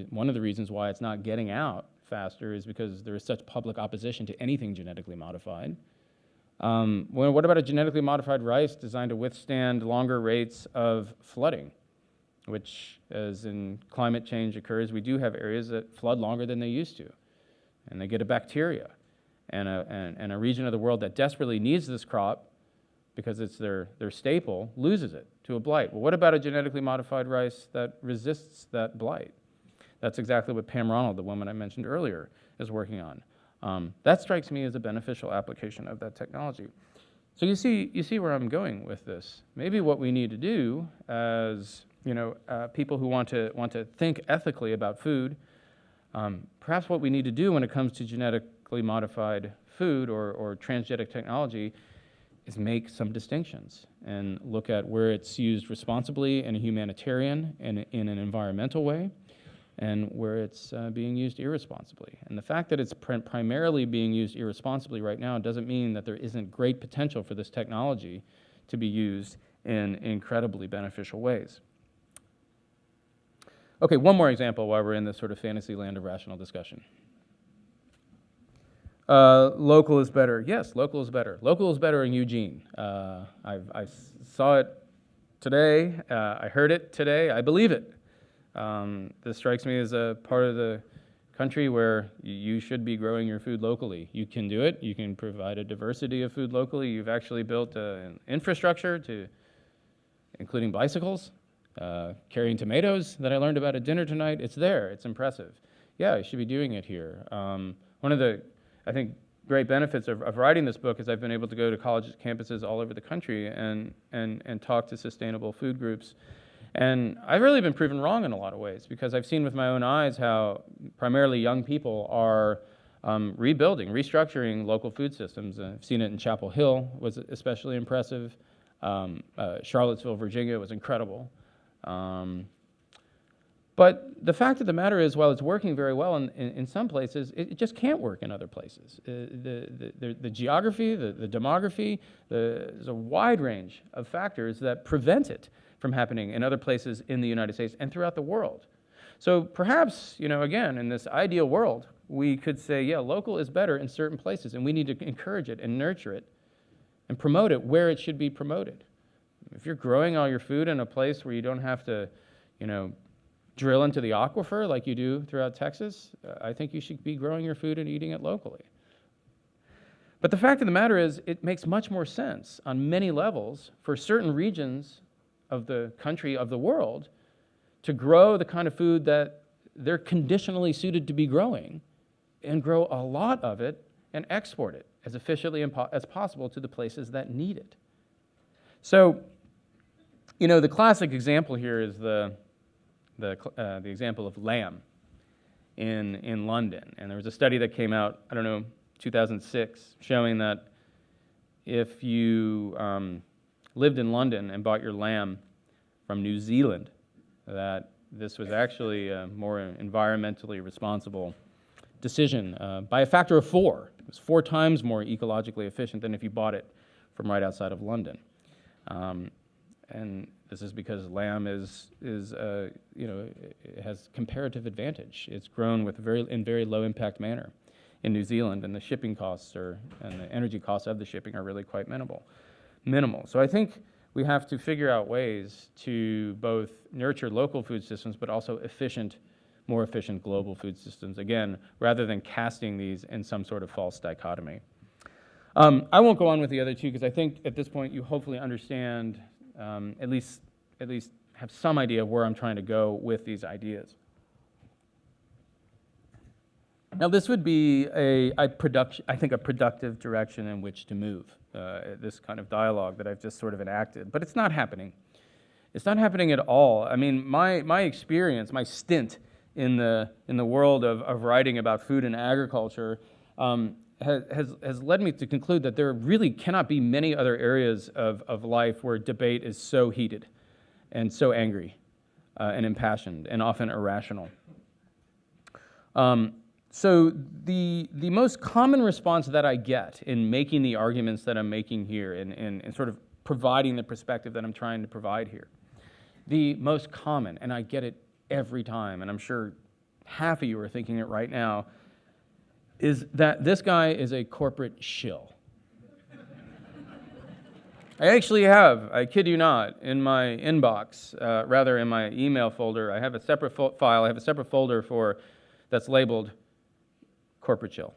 One of the reasons why it's not getting out faster is because there is such public opposition to anything genetically modified. What about a genetically modified rice designed to withstand longer rates of flooding, which, as in climate change occurs, we do have areas that flood longer than they used to, and they get a bacteria. And a region of the world that desperately needs this crop because it's their staple, loses it to a blight. Well, what about a genetically modified rice that resists that blight? That's exactly what Pam Ronald, the woman I mentioned earlier, is working on. That strikes me as a beneficial application of that technology. So you see where I'm going with this. Maybe what we need to do as people who want to think ethically about food, perhaps what we need to do when it comes to genetically modified food or transgenic technology is make some distinctions and look at where it's used responsibly in a humanitarian and in an environmental way, and where it's being used irresponsibly. And the fact that it's primarily being used irresponsibly right now doesn't mean that there isn't great potential for this technology to be used in incredibly beneficial ways. Okay, one more example while we're in this sort of fantasy land of rational discussion. Local is better. Yes, local is better. Local is better in Eugene. I saw it today. I heard it today. I believe it. This strikes me as a part of the country where you should be growing your food locally. You can do it. You can provide a diversity of food locally. You've actually built an infrastructure including bicycles, carrying tomatoes that I learned about at dinner tonight. It's there. It's impressive. Yeah, you should be doing it here. One of the, I think, great benefits of writing this book is I've been able to go to college campuses all over the country and talk to sustainable food groups. And I've really been proven wrong in a lot of ways because I've seen with my own eyes how primarily young people are rebuilding, restructuring local food systems. I've seen it in Chapel Hill, was especially impressive. Charlottesville, Virginia was incredible. But the fact of the matter is, while it's working very well in some places, it just can't work in other places. The geography, the demography, there's a wide range of factors that prevent it from happening in other places in the United States and throughout the world. So perhaps, again, in this ideal world, we could say, yeah, local is better in certain places, and we need to encourage it and nurture it and promote it where it should be promoted. If you're growing all your food in a place where you don't have to, drill into the aquifer like you do throughout Texas, I think you should be growing your food and eating it locally. But the fact of the matter is, it makes much more sense on many levels for certain regions of the country, of the world, to grow the kind of food that they're conditionally suited to be growing and grow a lot of it and export it as efficiently as possible to the places that need it. So, the classic example here is the example of lamb in London. And there was a study that came out, 2006, showing that if you lived in London and bought your lamb from New Zealand, that this was actually a more environmentally responsible decision by a factor of 4. It was 4 times more ecologically efficient than if you bought it from right outside of London. And this is because lamb it has comparative advantage. It's grown in very low impact manner in New Zealand, and the shipping costs and the energy costs of the shipping are really quite minimal. So I think we have to figure out ways to both nurture local food systems, but also efficient more efficient global food systems, again, rather than casting these in some sort of false dichotomy. I won't go on with the other two because I think at this point you hopefully understand, at least have some idea of where I'm trying to go with these ideas. Now, this would be I think a productive direction in which to move, this kind of dialogue that I've just sort of enacted, but it's not happening. It's not happening at all. I mean, my experience, my stint in the world of writing about food and agriculture has led me to conclude that there really cannot be many other areas of life where debate is so heated and so angry and impassioned and often irrational. So the most common response that I get in making the arguments that I'm making here and sort of providing the perspective that I'm trying to provide here, the most common, and I get it every time, and I'm sure half of you are thinking it right now, is that this guy is a corporate shill. I actually have, I kid you not, in my inbox, rather in my email folder, I have a separate file, I have a separate folder that's labeled corporate shill.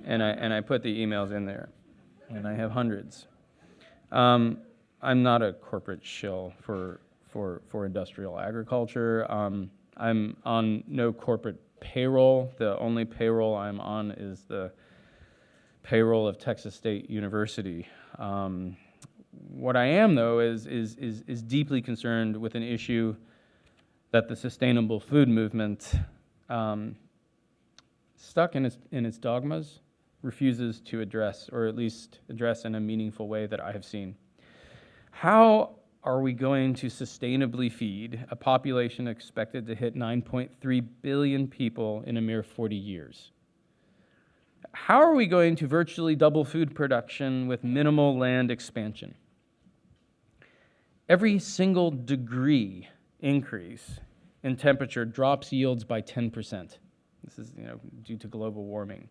And I put the emails in there, and I have hundreds. I'm not a corporate shill for industrial agriculture. I'm on no corporate payroll. The only payroll I'm on is the payroll of Texas State University. What I am, though, is deeply concerned with an issue that the sustainable food movement, stuck in its dogmas, refuses to address, or at least address in a meaningful way that I have seen. How are we going to sustainably feed a population expected to hit 9.3 billion people in a mere 40 years? How are we going to virtually double food production with minimal land expansion? Every single degree increase in temperature drops yields by 10%. This is, due to global warming.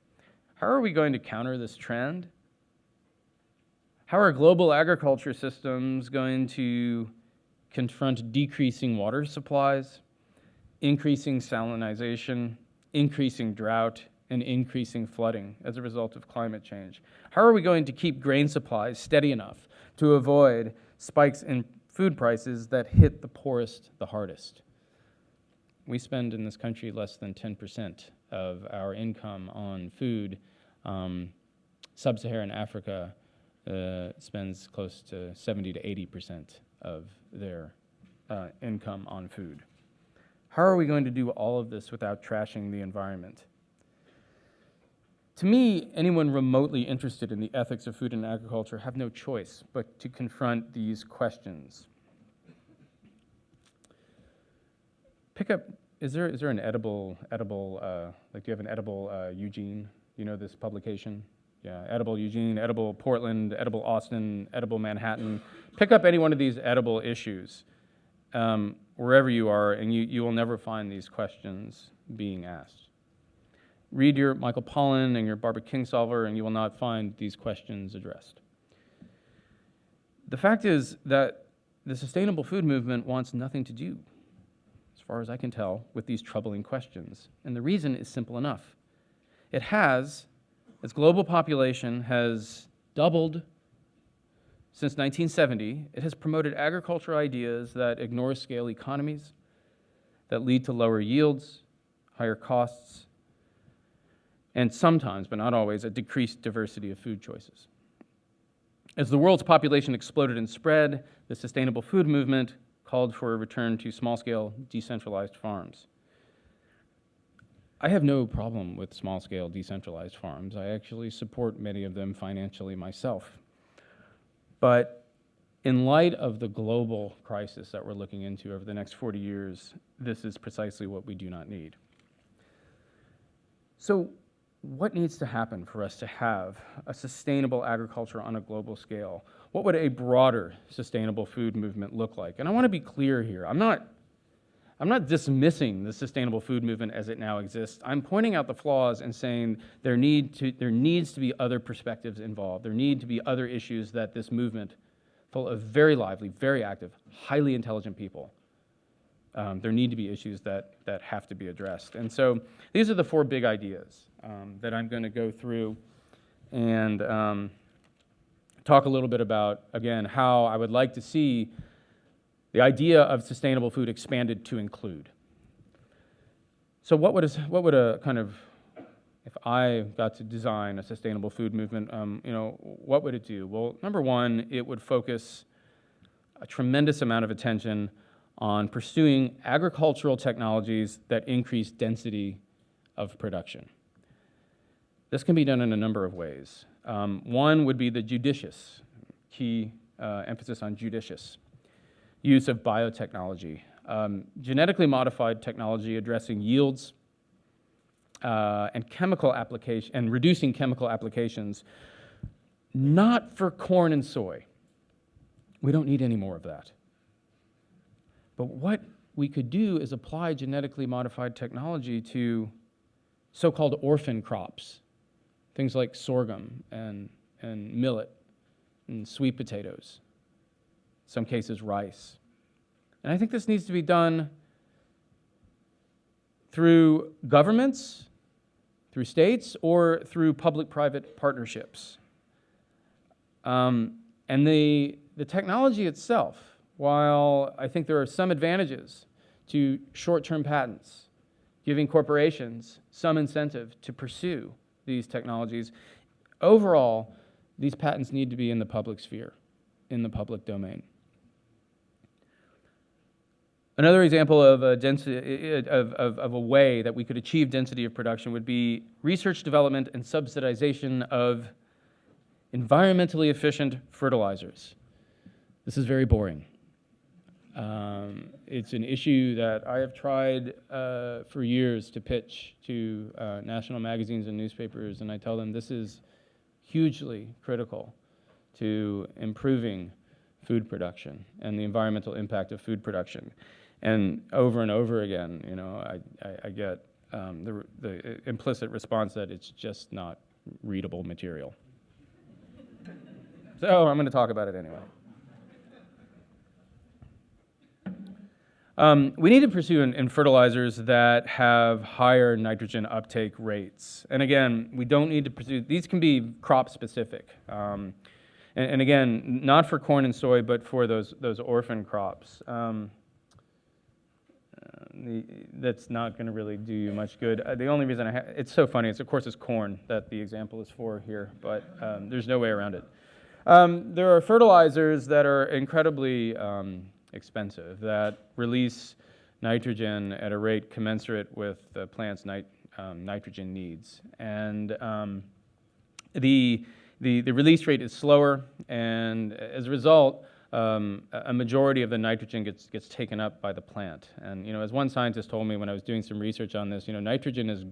How are we going to counter this trend? How are global agriculture systems going to confront decreasing water supplies, increasing salinization, increasing drought, and increasing flooding as a result of climate change? How are we going to keep grain supplies steady enough to avoid spikes in food prices that hit the poorest the hardest? We spend in this country less than 10% of our income on food. Sub-Saharan Africa spends close to 70 to 80% of their income on food. How are we going to do all of this without trashing the environment? To me, anyone remotely interested in the ethics of food and agriculture have no choice but to confront these questions. Pick up, is there an edible, do you have an edible Eugene? You know this publication? Yeah, edible Eugene, edible Portland, edible Austin, edible Manhattan. Pick up any one of these edible issues wherever you are, and you will never find these questions being asked. Read your Michael Pollan and your Barbara Kingsolver, and you will not find these questions addressed. The fact is that the sustainable food movement wants nothing to do, as far as I can tell, with these troubling questions. And the reason is simple enough. It has, its global population has doubled since 1970. It has promoted agricultural ideas that ignore scale economies, that lead to lower yields, higher costs, and sometimes, but not always, a decreased diversity of food choices. As the world's population exploded and spread, the sustainable food movement called for a return to small-scale, decentralized farms. I have no problem with small-scale, decentralized farms. I actually support many of them financially myself. But in light of the global crisis that we're looking into over the next 40 years, this is precisely what we do not need. So what needs to happen for us to have a sustainable agriculture on a global scale? What would a broader sustainable food movement look like? And I want to be clear here. I'm not dismissing the sustainable food movement as it now exists. I'm pointing out the flaws and saying there needs to be other perspectives involved. There need to be other issues that this movement, full of very lively, very active, highly intelligent people, There need to be issues that have to be addressed. And so these are the 4 big ideas that I'm going to go through and talk a little bit about, again, how I would like to see the idea of sustainable food expanded to include. So what would a kind of, if I got to design a sustainable food movement, what would it do? Well, number one, it would focus a tremendous amount of attention on pursuing agricultural technologies that increase density of production. This can be done in a number of ways. One would be the judicious, key emphasis on judicious, use of biotechnology, genetically modified technology addressing yields and chemical application and reducing chemical applications, not for corn and soy. We don't need any more of that. But what we could do is apply genetically modified technology to so-called orphan crops, things like sorghum and millet and sweet potatoes, in some cases rice. And I think this needs to be done through governments, through states, or through public-private partnerships. And the technology itself, while I think there are some advantages to short-term patents, giving corporations some incentive to pursue these technologies, overall, these patents need to be in the public sphere, in the public domain. Another example of a density of a way that we could achieve density of production would be research, development, and subsidization of environmentally efficient fertilizers. This is very boring. It's an issue that I have tried for years to pitch to national magazines and newspapers, and I tell them this is hugely critical to improving food production and the environmental impact of food production. And over again, I get the implicit response that it's just not readable material. So I'm going to talk about it anyway. We need to pursue in fertilizers that have higher nitrogen uptake rates. And again, we don't need to pursue, these can be crop specific. And again, not for corn and soy, but for those orphan crops. That's not going to really do you much good. The only reason it's so funny, of course it's corn that the example is for here, but there's no way around it. There are fertilizers that are incredibly expensive, that release nitrogen at a rate commensurate with the plant's nitrogen needs. And the release rate is slower, and as a result, a majority of the nitrogen gets taken up by the plant. And as one scientist told me when I was doing some research on this, nitrogen is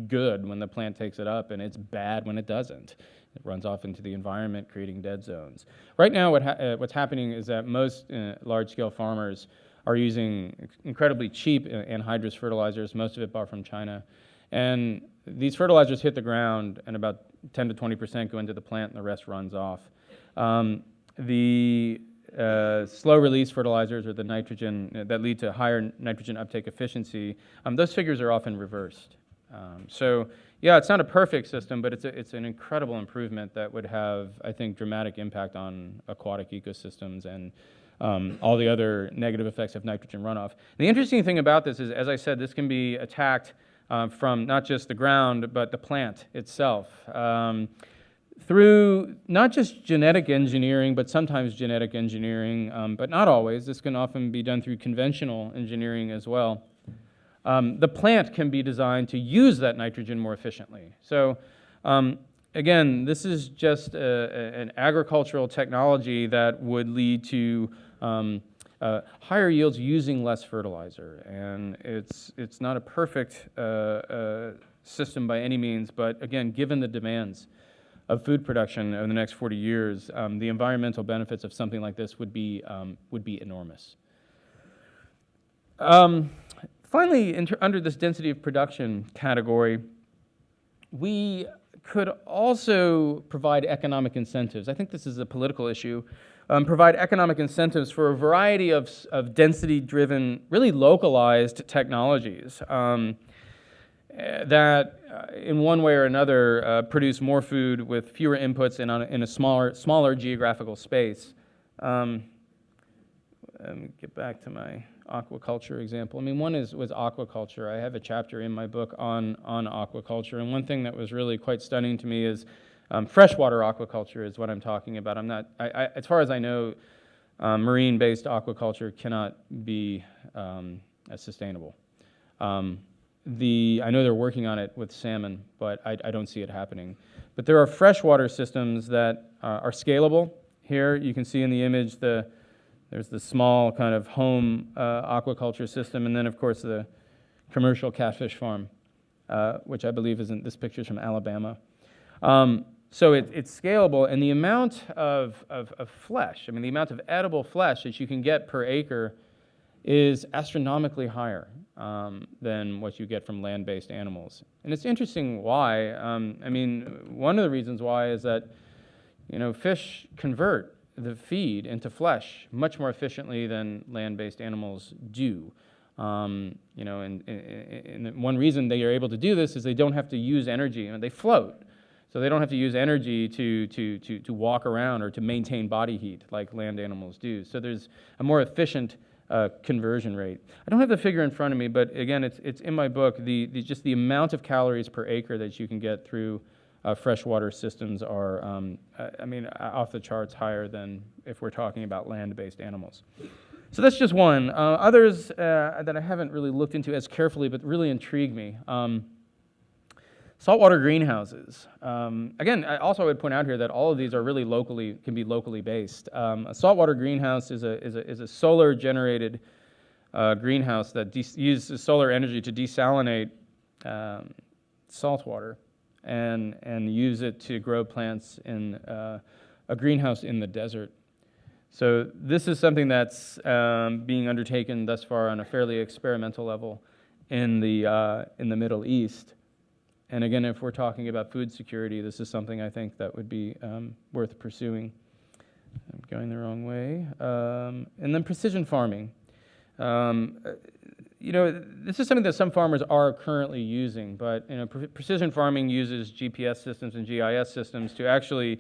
good when the plant takes it up, and it's bad when it doesn't. It runs off into the environment, creating dead zones. Right now, what's happening is that most large-scale farmers are using incredibly cheap anhydrous fertilizers, most of it bought from China. And these fertilizers hit the ground, and about 10 to 20% go into the plant, and the rest runs off. The slow-release fertilizers, or the nitrogen that lead to higher nitrogen uptake efficiency, those figures are often reversed. So, yeah, it's not a perfect system, but it's an incredible improvement that would have, I think, dramatic impact on aquatic ecosystems and all the other negative effects of nitrogen runoff. The interesting thing about this is, as I said, this can be attacked from not just the ground, but the plant itself. Through not just genetic engineering, but sometimes genetic engineering, but not always. This can often be done through conventional engineering as well. The plant can be designed to use that nitrogen more efficiently. So again, this is just an agricultural technology that would lead to higher yields using less fertilizer. And it's not a perfect system by any means, but again, given the demands of food production over the next 40 years, the environmental benefits of something like this would be enormous. Finally, under this density of production category, we could also provide economic incentives. I think this is a political issue. Provide economic incentives for a variety of density-driven, really localized technologies that, in one way or another, produce more food with fewer inputs in a smaller geographical space. Let me get back to my aquaculture example. I mean, one was aquaculture. I have a chapter in my book on aquaculture, and one thing that was really quite stunning to me is freshwater aquaculture is what I'm talking about. As far as I know, marine-based aquaculture cannot be as sustainable. I know they're working on it with salmon, but I don't see it happening. But there are freshwater systems that are scalable. Here you can see in the image there's the small kind of home aquaculture system, and then of course the commercial catfish farm, which I believe this picture's from Alabama. So it's scalable, and the amount of flesh, I mean the amount of edible flesh that you can get per acre is astronomically higher than what you get from land-based animals. And it's interesting why. I mean, one of the reasons why is that, fish convert the feed into flesh much more efficiently than land-based animals do. And one reason they are able to do this is they don't have to use energy. They float, so they don't have to use energy to walk around or to maintain body heat like land animals do. So there's a more efficient conversion rate. I don't have the figure in front of me, but again, it's in my book. Just the amount of calories per acre that you can get through freshwater systems are, off the charts higher than if we're talking about land-based animals. So that's just one. Others that I haven't really looked into as carefully, but really intrigue me. Saltwater greenhouses. Again, I also would point out here that all of these are really can be locally based. A saltwater greenhouse is a solar-generated greenhouse that uses solar energy to desalinate saltwater and use it to grow plants in a greenhouse in the desert. So this is something that's being undertaken thus far on a fairly experimental level in the Middle East. And again, if we're talking about food security, this is something I think that would be worth pursuing. I'm going the wrong way. And then precision farming. This is something that some farmers are currently using, but precision farming uses GPS systems and GIS systems to actually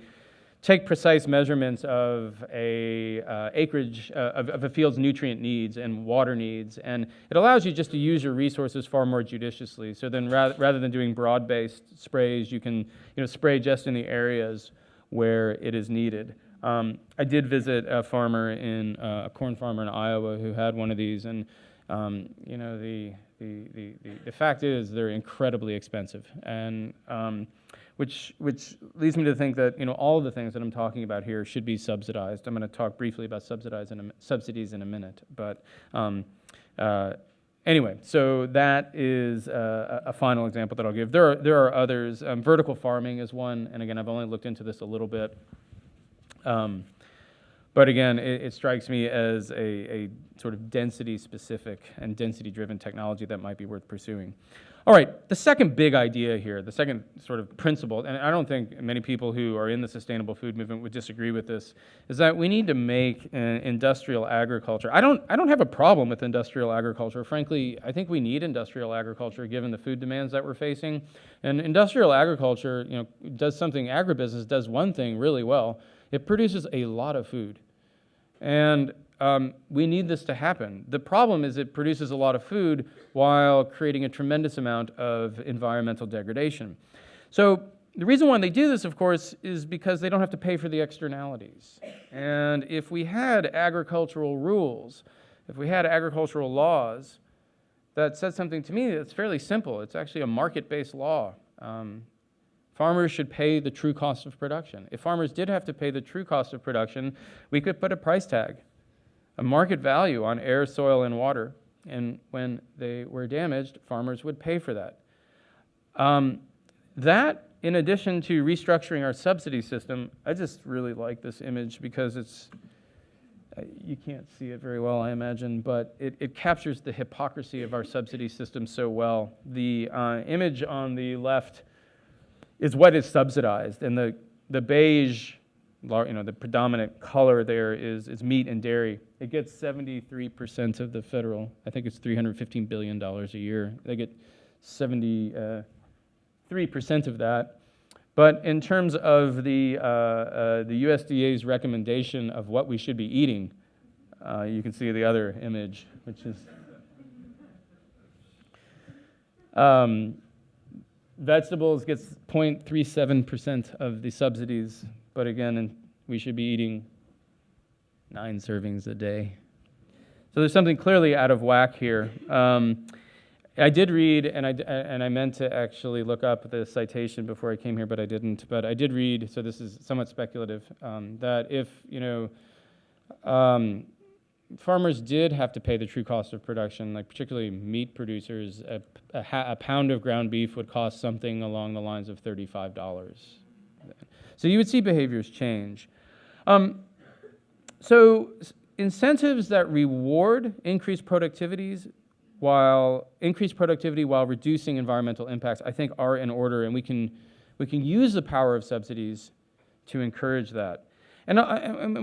take precise measurements of acreage of a field's nutrient needs and water needs, and it allows you just to use your resources far more judiciously. So then, rather than doing broad-based sprays, you can spray just in the areas where it is needed. I did visit a corn farmer in Iowa who had one of these, and the fact is they're incredibly expensive, and which leads me to think that all of the things that I'm talking about here should be subsidized. I'm going to talk briefly about subsidies in a minute, but anyway, so that is a final example that I'll give. There are others. Vertical farming is one, and again, I've only looked into this a little bit. But again, it strikes me as a sort of density-specific and density-driven technology that might be worth pursuing. All right, the second big idea here, the second sort of principle, and I don't think many people who are in the sustainable food movement would disagree with this, is that we need to make industrial agriculture. I don't have a problem with industrial agriculture. Frankly, I think we need industrial agriculture given the food demands that we're facing. And industrial agriculture, agribusiness does one thing really well. It produces a lot of food. And we need this to happen. The problem is it produces a lot of food while creating a tremendous amount of environmental degradation. So the reason why they do this, of course, is because they don't have to pay for the externalities. And if we had agricultural rules, if we had agricultural laws that said something to me that's fairly simple, it's actually a market-based law. Farmers should pay the true cost of production. If farmers did have to pay the true cost of production, we could put a price tag, a market value on air, soil, and water. And when they were damaged, farmers would pay for that. That, in addition to restructuring our subsidy system, I just really like this image because you can't see it very well, I imagine, but it captures the hypocrisy of our subsidy system so well. The image on the left is what is subsidized. And the beige, the predominant color there is meat and dairy. It gets 73% of the federal, I think it's $315 billion a year. They get 73% of that. But in terms of the USDA's recommendation of what we should be eating, you can see the other image, which is vegetables gets 0.37% of the subsidies, but again, we should be eating 9 servings a day. So there's something clearly out of whack here. I did read, and I meant to actually look up the citation before I came here, but I didn't. But I did read, so this is somewhat speculative, that if farmers did have to pay the true cost of production, like particularly meat producers, a pound of ground beef would cost something along the lines of $35. So you would see behaviors change. So incentives that reward increased productivity while reducing environmental impacts, I think, are in order, and we can use the power of subsidies to encourage that. And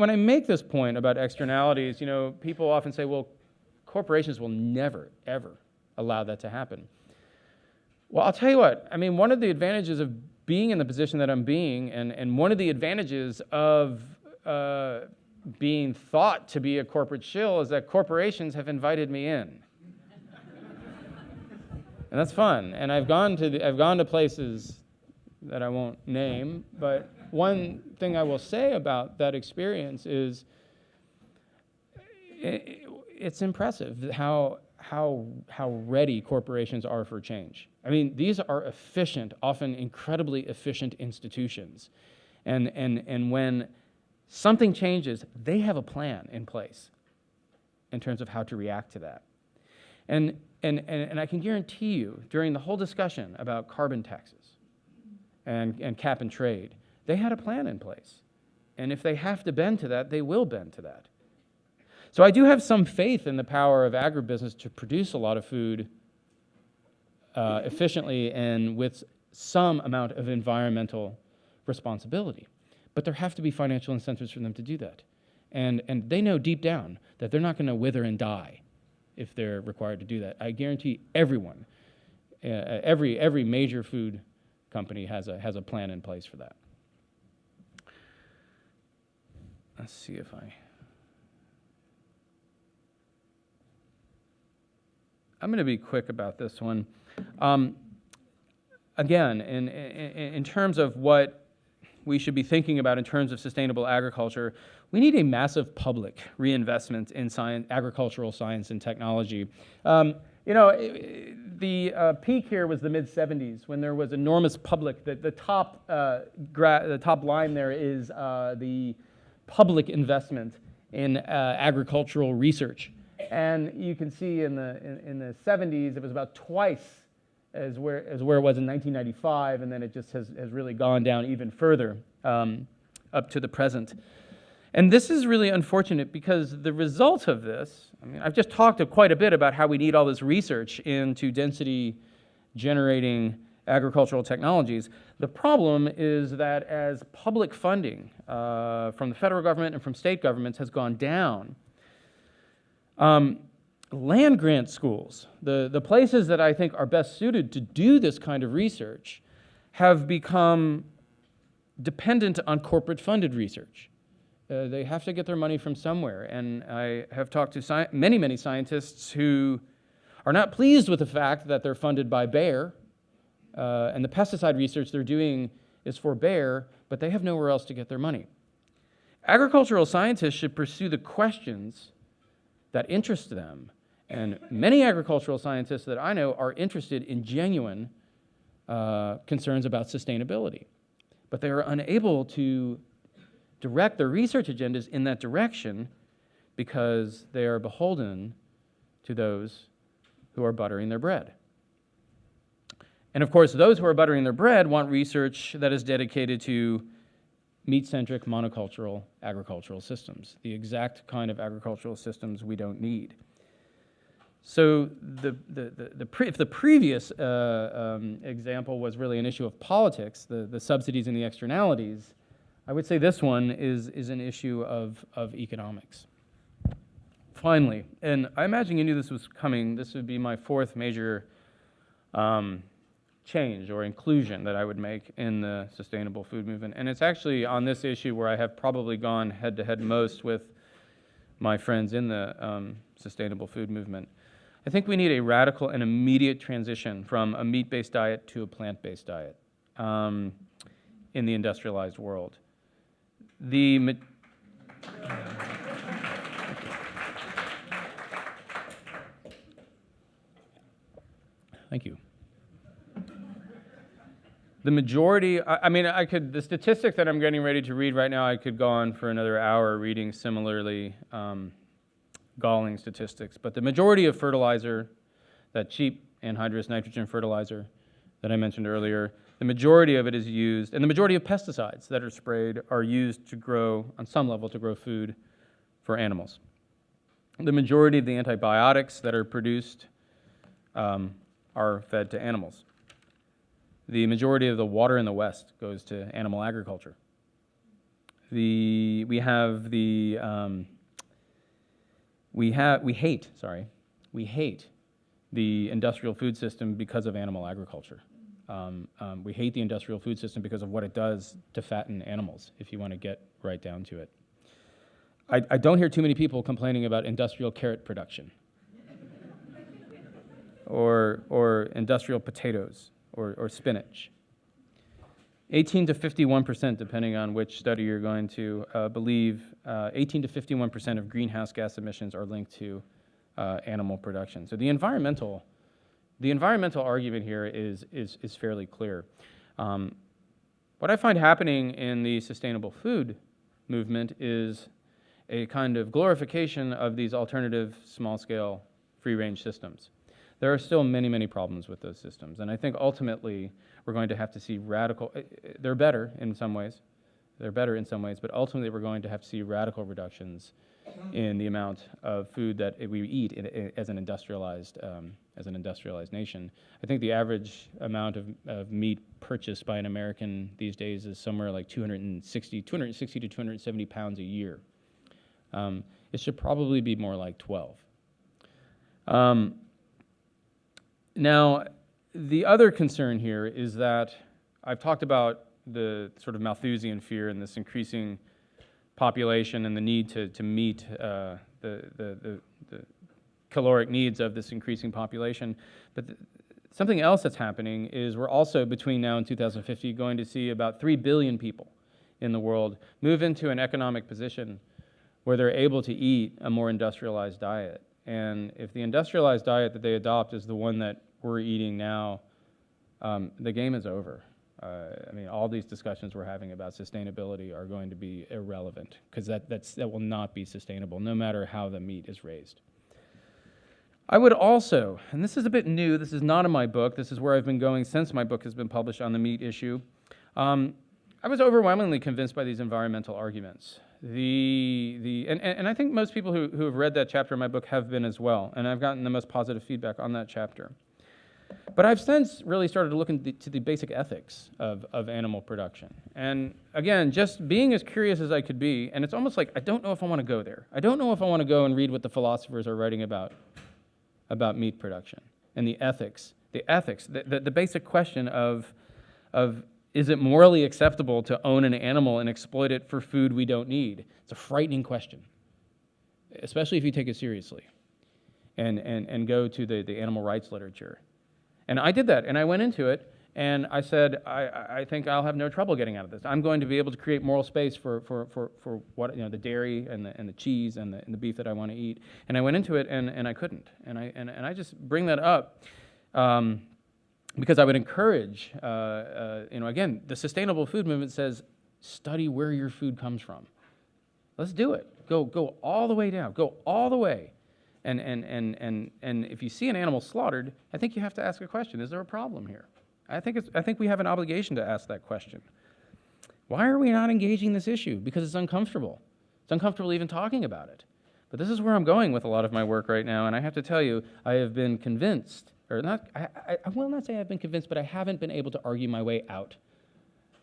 when I make this point about externalities, people often say, well, corporations will never, ever allow that to happen. Well, I'll tell you what, one of the advantages of being in the position that I'm being, and one of the advantages of being thought to be a corporate shill is that corporations have invited me in. And that's fun. And I've gone to places that I won't name, but one thing I will say about that experience is it's impressive how ready corporations are for change. These are efficient, often incredibly efficient institutions. And when something changes, they have a plan in place in terms of how to react to that. And I can guarantee you, during the whole discussion about carbon taxes and cap and trade, they had a plan in place. And if they have to bend to that, they will bend to that. So I do have some faith in the power of agribusiness to produce a lot of food efficiently and with some amount of environmental responsibility. But there have to be financial incentives for them to do that. And they know deep down that they're not going to wither and die if they're required to do that. I guarantee everyone, every major food company has a plan in place for that. Let's see if I'm going to be quick about this one. Again, in terms of what we should be thinking about in terms of sustainable agriculture, we need a massive public reinvestment in agricultural science and technology. The peak here was the mid-'70s when there was enormous public. The top line there is the public investment in agricultural research. And you can see in the 70s, it was about twice as where it was in 1995, and then it just has really gone down even further up to the present. And this is really unfortunate because the result of this, I've just talked quite a bit about how we need all this research into density-generating agricultural technologies. The problem is that as public funding from the federal government and from state governments has gone down, land grant schools, the places that I think are best suited to do this kind of research, have become dependent on corporate-funded research. They have to get their money from somewhere, and I have talked to many scientists who are not pleased with the fact that they're funded by Bayer, and the pesticide research they're doing is for Bayer, but they have nowhere else to get their money. Agricultural scientists should pursue the questions that interest them, and many agricultural scientists that I know are interested in genuine concerns about sustainability, but they are unable to direct their research agendas in that direction because they are beholden to those who are buttering their bread. And of course, those who are buttering their bread want research that is dedicated to meat-centric monocultural agricultural systems, the exact kind of agricultural systems we don't need. So if the previous example was really an issue of politics, the subsidies and the externalities, I would say this one is an issue of economics. Finally, and I imagine you knew this was coming, this would be my fourth major change or inclusion that I would make in the sustainable food movement. And it's actually on this issue where I have probably gone head-to-head most with my friends in the sustainable food movement. I think we need a radical and immediate transition from a meat-based diet to a plant-based diet in the industrialized world. Thank you. The majority, the statistic that I'm getting ready to read right now, I could go on for another hour reading similarly galling statistics, but the majority of fertilizer, that cheap anhydrous nitrogen fertilizer that I mentioned earlier, the majority of it is used, and the majority of pesticides that are sprayed are used to grow, on some level, to grow food for animals. The majority of the antibiotics that are produced are fed to animals. The majority of the water in the West goes to animal agriculture. We hate the industrial food system because of animal agriculture. We hate the industrial food system because of what it does to fatten animals, if you want to get right down to it. I don't hear too many people complaining about industrial carrot production or industrial potatoes or spinach. 18 to 51%, depending on which study you're going to believe, 18 to 51% of greenhouse gas emissions are linked to animal production. So the environmental argument here is fairly clear. What I find happening in the sustainable food movement is a kind of glorification of these alternative small-scale free-range systems. There are still many, many problems with those systems, and I think ultimately we're going to have to see radical, they're better in some ways, but ultimately we're going to have to see radical reductions in the amount of food that we eat as an industrialized nation. I think the average amount of meat purchased by an American these days is somewhere like 260 to 270 pounds a year. It should probably be more like 12. Now, the other concern here is that I've talked about the sort of Malthusian fear and this increasing population and the need to meet the caloric needs of this increasing population. But something else that's happening is we're also, between now and 2050, going to see about 3 billion people in the world move into an economic position where they're able to eat a more industrialized diet. And if the industrialized diet that they adopt is the one that we're eating now, the game is over. All these discussions we're having about sustainability are going to be irrelevant because that will not be sustainable, no matter how the meat is raised. I would also, and this is a bit new, this is not in my book, this is where I've been going since my book has been published on the meat issue. I was overwhelmingly convinced by these environmental arguments. And I think most people who have read that chapter in my book have been as well, and I've gotten the most positive feedback on that chapter. But I've since really started to look into the basic ethics of animal production. And again, just being as curious as I could be, and it's almost like I don't know if I want to go there. I don't know if I want to go and read what the philosophers are writing about meat production and the ethics, the basic question of is it morally acceptable to own an animal and exploit it for food we don't need? It's a frightening question, especially if you take it seriously and go to the animal rights literature. And I did that, and I went into it, and I said, I think I'll have no trouble getting out of this. I'm going to be able to create moral space for what, the dairy and the cheese and the beef that I want to eat. And I went into it, and I couldn't. And I just bring that up because I would encourage, again, the sustainable food movement says, study where your food comes from. Let's do it. Go all the way down. Go all the way. And if you see an animal slaughtered, I think you have to ask a question: is there a problem here? I think we have an obligation to ask that question. Why are we not engaging this issue? Because it's uncomfortable. It's uncomfortable even talking about it. But this is where I'm going with a lot of my work right now, and I have to tell you, I have been convinced, or not, I will not say I've been convinced, but I haven't been able to argue my way out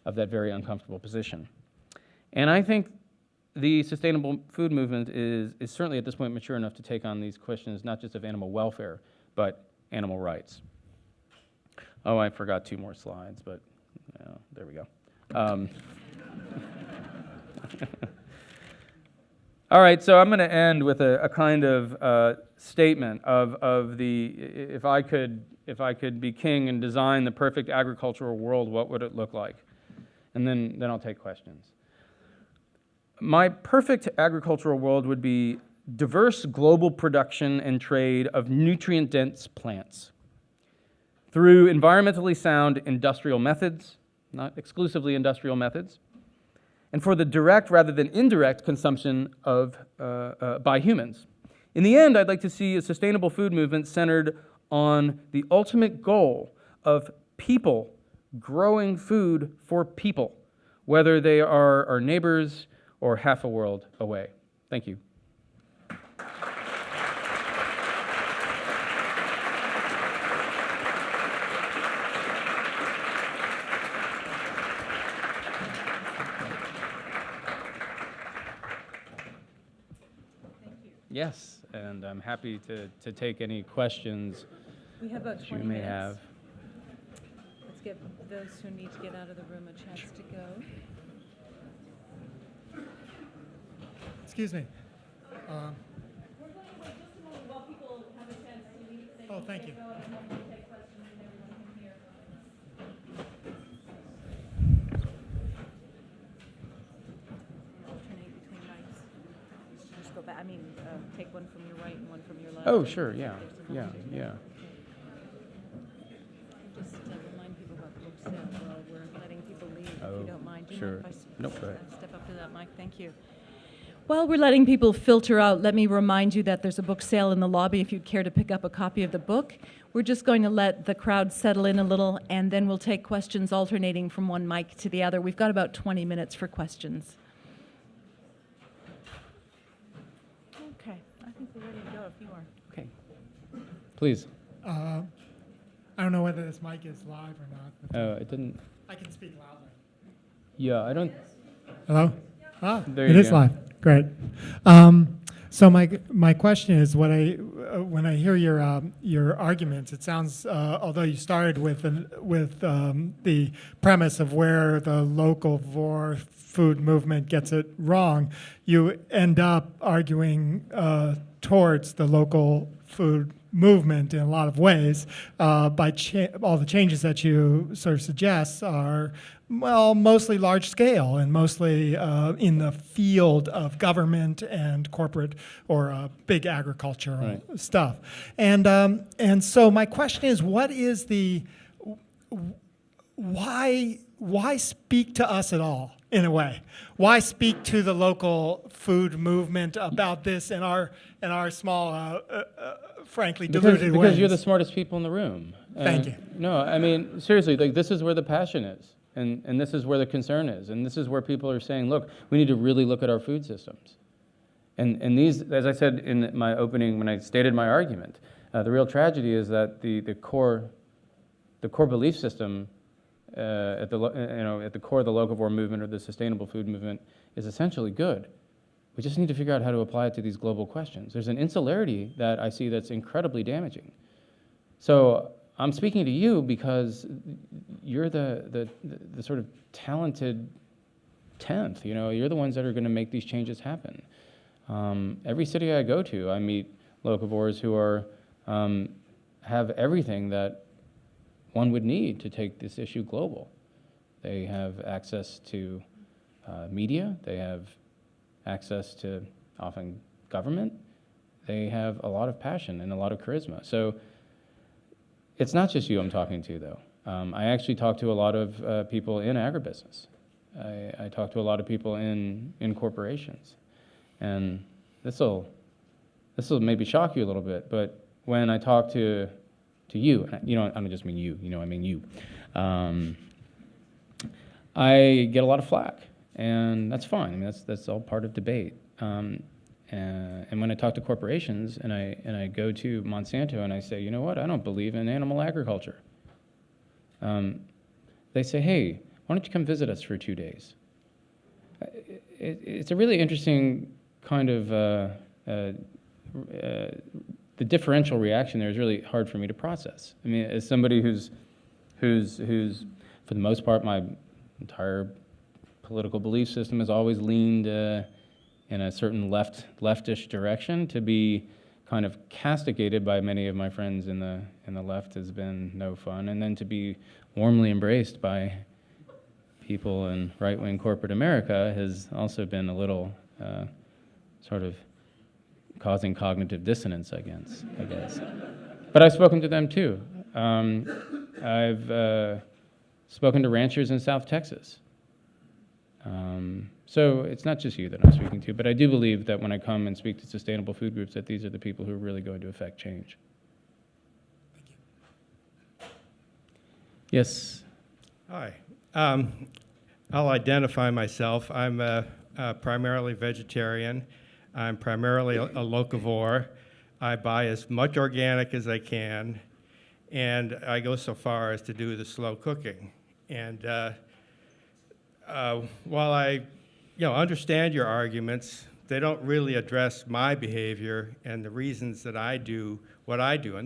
of that very uncomfortable position. And I think the sustainable food movement is certainly at this point mature enough to take on these questions, not just of animal welfare, but animal rights. Oh, I forgot 2 more slides, but there we go. All right, so I'm going to end with a kind of statement of the, if I could be king and design the perfect agricultural world, what would it look like? And then I'll take questions. My perfect agricultural world would be diverse global production and trade of nutrient-dense plants through environmentally sound industrial methods, not exclusively industrial methods, and for the direct rather than indirect consumption of by humans. In the end, I'd like to see a sustainable food movement centered on the ultimate goal of people growing food for people, whether they are our neighbors or half a world away. Thank you. Yes, and I'm happy to take any questions We have about that 20 you may minutes. have. Let's give those who need to get out of the room a chance to go. Excuse me. We're going to wait just a moment while people have a chance to leave. Oh, thank you. And then we'll take questions and everyone can hear. Alternate between mics. Just go back. Take one from your right and one from your left. Oh, sure, yeah, There's yeah, some yeah. Just remind people about the book sale while we're letting people leave, if Oh, you don't mind. Do you sure. mind if I Nope, go ahead. step up to that mic? Thank you. While we're letting people filter out, let me remind you that there's a book sale in the lobby if you'd care to pick up a copy of the book. We're just going to let the crowd settle in a little, and then we'll take questions alternating from one mic to the other. We've got about 20 minutes for questions. Okay, I think we're ready to go if you are. Okay. Please. I don't know whether this mic is live or not, but It didn't, I can speak loudly. yeah, I don't, Hello? Ah, There it you is go. live. Great. So my question is, when I hear your arguments, it sounds, although you started with the premise of where the locavore food movement gets it wrong, you end up arguing towards the local food movement in a lot of ways. All the changes that you sort of suggest are, well, mostly large scale and mostly in the field of government and corporate or big agricultural stuff. And so my question is, what is the why speak to us at all, in a way? Why speak to the local food movement about this in our small, frankly, diluted ways? because you're the smartest people in the room. Thank you. No, I mean, seriously, like, this is where the passion is, and this is where the concern is, and this is where people are saying, look, we need to really look at our food systems. And these, as I said in my opening, when I stated my argument, the real tragedy is that the core belief system at the core of the locavore movement or the sustainable food movement is essentially good. We just need to figure out how to apply it to these global questions. There's an insularity that I see that's incredibly damaging. So I'm speaking to you because you're the sort of talented 10th. You're the ones that are going to make these changes happen. Every city I go to, I meet locavores who have everything that one would need to take this issue global. They have access to media. They have access to often government. They have a lot of passion and a lot of charisma. So it's not just you I'm talking to, though. I actually talk to a lot of people in agribusiness. I talk to a lot of people in corporations. And this will maybe shock you a little bit, but when I talk to you, I don't just mean you, I mean you, I get a lot of flack, and that's fine. I mean, that's all part of debate. And when I talk to corporations and I go to Monsanto and I say, you know what, I don't believe in animal agriculture. They say, hey, why don't you come visit us for 2 days? It's a really interesting kind of, the differential reaction there is really hard for me to process. I mean, as somebody who's for the most part, my entire political belief system has always leaned in a certain leftish direction, to be kind of castigated by many of my friends in the left has been no fun, and then to be warmly embraced by people in right-wing corporate America has also been a little sort of causing cognitive dissonance, I guess. But I've spoken to them too. I've spoken to ranchers in South Texas. So it's not just you that I'm speaking to, but I do believe that when I come and speak to sustainable food groups, that these are the people who are really going to affect change. Thank you. Yes. Hi. I'll identify myself. I'm primarily vegetarian. I'm primarily a locavore. I buy as much organic as I can, and I go so far as to do the slow cooking. And while I understand your arguments, they don't really address my behavior and the reasons that I do what I do. And